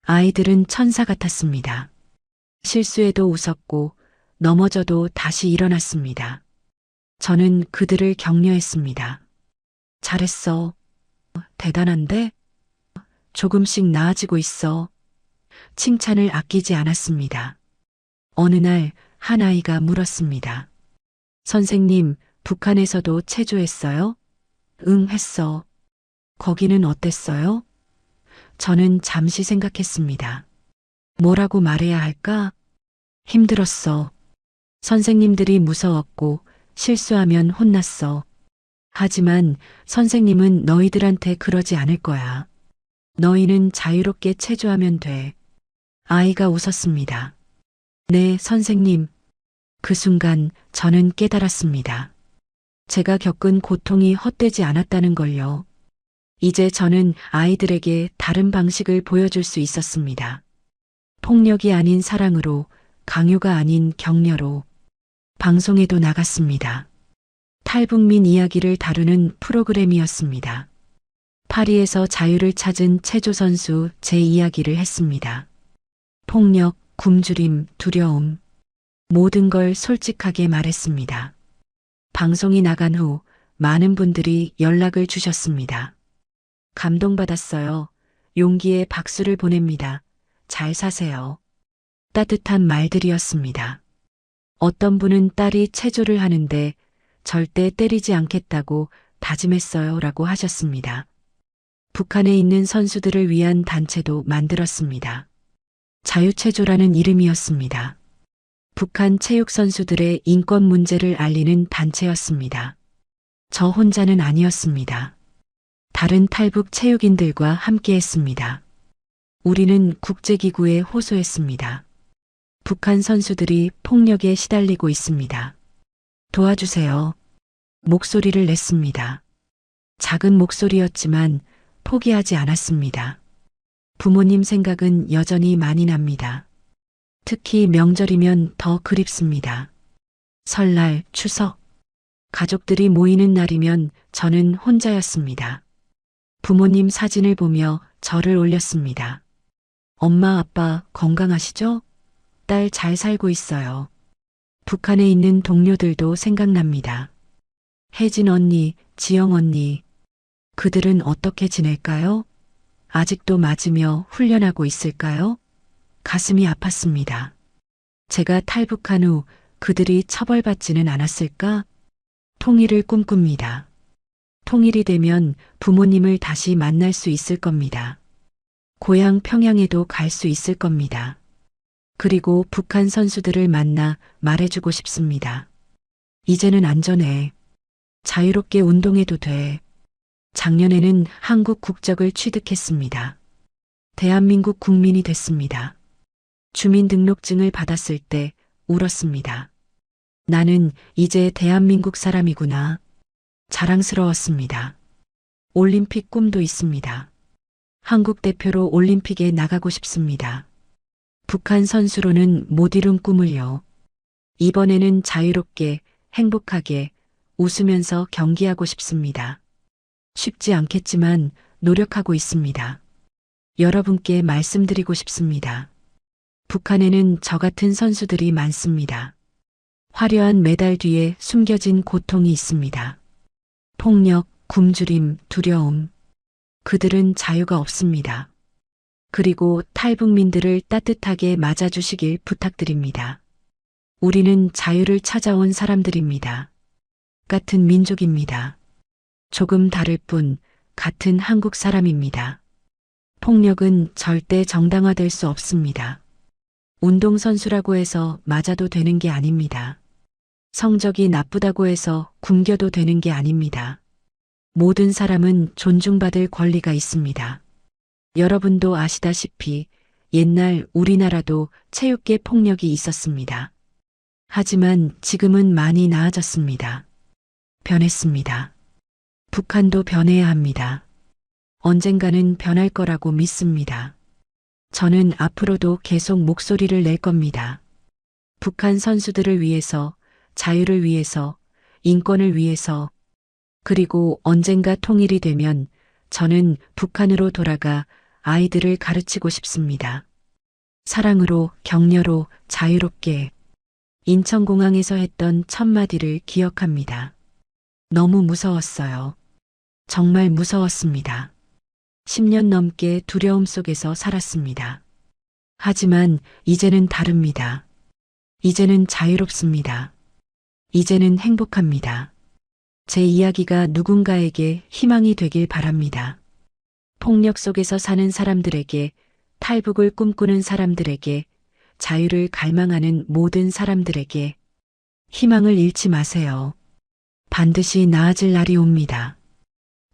아이들은 천사 같았습니다. 실수에도 웃었고 넘어져도 다시 일어났습니다. 저는 그들을 격려했습니다. 잘했어. 대단한데? 조금씩 나아지고 있어. 칭찬을 아끼지 않았습니다. 어느 날 한 아이가 물었습니다. 선생님, 북한에서도 체조했어요? 응, 했어. 거기는 어땠어요? 저는 잠시 생각했습니다. 뭐라고 말해야 할까? 힘들었어. 선생님들이 무서웠고 실수하면 혼났어. 하지만 선생님은 너희들한테 그러지 않을 거야. 너희는 자유롭게 체조하면 돼. 아이가 웃었습니다. 네, 선생님. 그 순간 저는 깨달았습니다. 제가 겪은 고통이 헛되지 않았다는 걸요. 이제 저는 아이들에게 다른 방식을 보여줄 수 있었습니다. 폭력이 아닌 사랑으로, 강요가 아닌 격려로. 방송에도 나갔습니다. 탈북민 이야기를 다루는 프로그램이었습니다. 파리에서 자유를 찾은 체조선수 제 이야기를 했습니다. 폭력, 굶주림, 두려움. 모든 걸 솔직하게 말했습니다. 방송이 나간 후 많은 분들이 연락을 주셨습니다. 감동받았어요. 용기에 박수를 보냅니다. 잘 사세요. 따뜻한 말들이었습니다. 어떤 분은 딸이 체조를 하는데 절대 때리지 않겠다고 다짐했어요 라고 하셨습니다. 북한에 있는 선수들을 위한 단체도 만들었습니다. 자유체조라는 이름이었습니다. 북한 체육 선수들의 인권 문제를 알리는 단체였습니다. 저 혼자는 아니었습니다. 다른 탈북 체육인들과 함께했습니다. 우리는 국제기구에 호소했습니다. 북한 선수들이 폭력에 시달리고 있습니다. 도와주세요. 목소리를 냈습니다. 작은 목소리였지만 포기하지 않았습니다. 부모님 생각은 여전히 많이 납니다. 특히 명절이면 더 그립습니다. 설날, 추석, 가족들이 모이는 날이면 저는 혼자였습니다. 부모님 사진을 보며 절을 올렸습니다. 엄마, 아빠 건강하시죠? 딸 잘 살고 있어요. 북한에 있는 동료들도 생각납니다. 혜진 언니, 지영 언니. 그들은 어떻게 지낼까요? 아직도 맞으며 훈련하고 있을까요? 가슴이 아팠습니다. 제가 탈북한 후 그들이 처벌받지는 않았을까? 통일을 꿈꿉니다. 통일이 되면 부모님을 다시 만날 수 있을 겁니다. 고향 평양에도 갈 수 있을 겁니다. 그리고 북한 선수들을 만나 말해주고 싶습니다. 이제는 안전해. 자유롭게 운동해도 돼. 작년에는 한국 국적을 취득했습니다. 대한민국 국민이 됐습니다. 주민등록증을 받았을 때 울었습니다. 나는 이제 대한민국 사람이구나. 자랑스러웠습니다. 올림픽 꿈도 있습니다. 한국 대표로 올림픽에 나가고 싶습니다. 북한 선수로는 못 이룬 꿈을요. 이번에는 자유롭게, 행복하게, 웃으면서 경기하고 싶습니다. 쉽지 않겠지만 노력하고 있습니다. 여러분께 말씀드리고 싶습니다. 북한에는 저 같은 선수들이 많습니다. 화려한 메달 뒤에 숨겨진 고통이 있습니다. 폭력, 굶주림, 두려움. 그들은 자유가 없습니다. 그리고 탈북민들을 따뜻하게 맞아주시길 부탁드립니다. 우리는 자유를 찾아온 사람들입니다. 같은 민족입니다. 조금 다를 뿐 같은 한국 사람입니다. 폭력은 절대 정당화될 수 없습니다. 운동선수라고 해서 맞아도 되는 게 아닙니다. 성적이 나쁘다고 해서 굶겨도 되는 게 아닙니다. 모든 사람은 존중받을 권리가 있습니다. 여러분도 아시다시피 옛날 우리나라도 체육계 폭력이 있었습니다. 하지만 지금은 많이 나아졌습니다. 변했습니다. 북한도 변해야 합니다. 언젠가는 변할 거라고 믿습니다. 저는 앞으로도 계속 목소리를 낼 겁니다. 북한 선수들을 위해서, 자유를 위해서, 인권을 위해서, 그리고 언젠가 통일이 되면 저는 북한으로 돌아가 아이들을 가르치고 싶습니다. 사랑으로, 격려로, 자유롭게. 인천공항에서 했던 첫 마디를 기억합니다. 너무 무서웠어요. 정말 무서웠습니다. 10년 넘게 두려움 속에서 살았습니다. 하지만 이제는 다릅니다. 이제는 자유롭습니다. 이제는 행복합니다. 제 이야기가 누군가에게 희망이 되길 바랍니다. 폭력 속에서 사는 사람들에게, 탈북을 꿈꾸는 사람들에게, 자유를 갈망하는 모든 사람들에게 희망을 잃지 마세요. 반드시 나아질 날이 옵니다.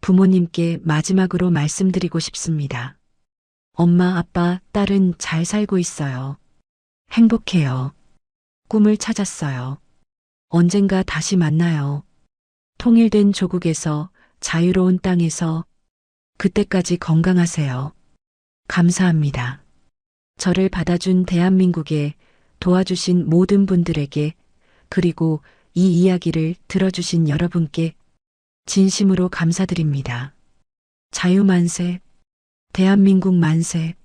부모님께 마지막으로 말씀드리고 싶습니다. 엄마, 아빠, 딸은 잘 살고 있어요. 행복해요. 꿈을 찾았어요. 언젠가 다시 만나요. 통일된 조국에서, 자유로운 땅에서. 그때까지 건강하세요. 감사합니다. 저를 받아준 대한민국에, 도와주신 모든 분들에게, 그리고 이 이야기를 들어주신 여러분께 진심으로 감사드립니다. 자유 만세, 대한민국 만세.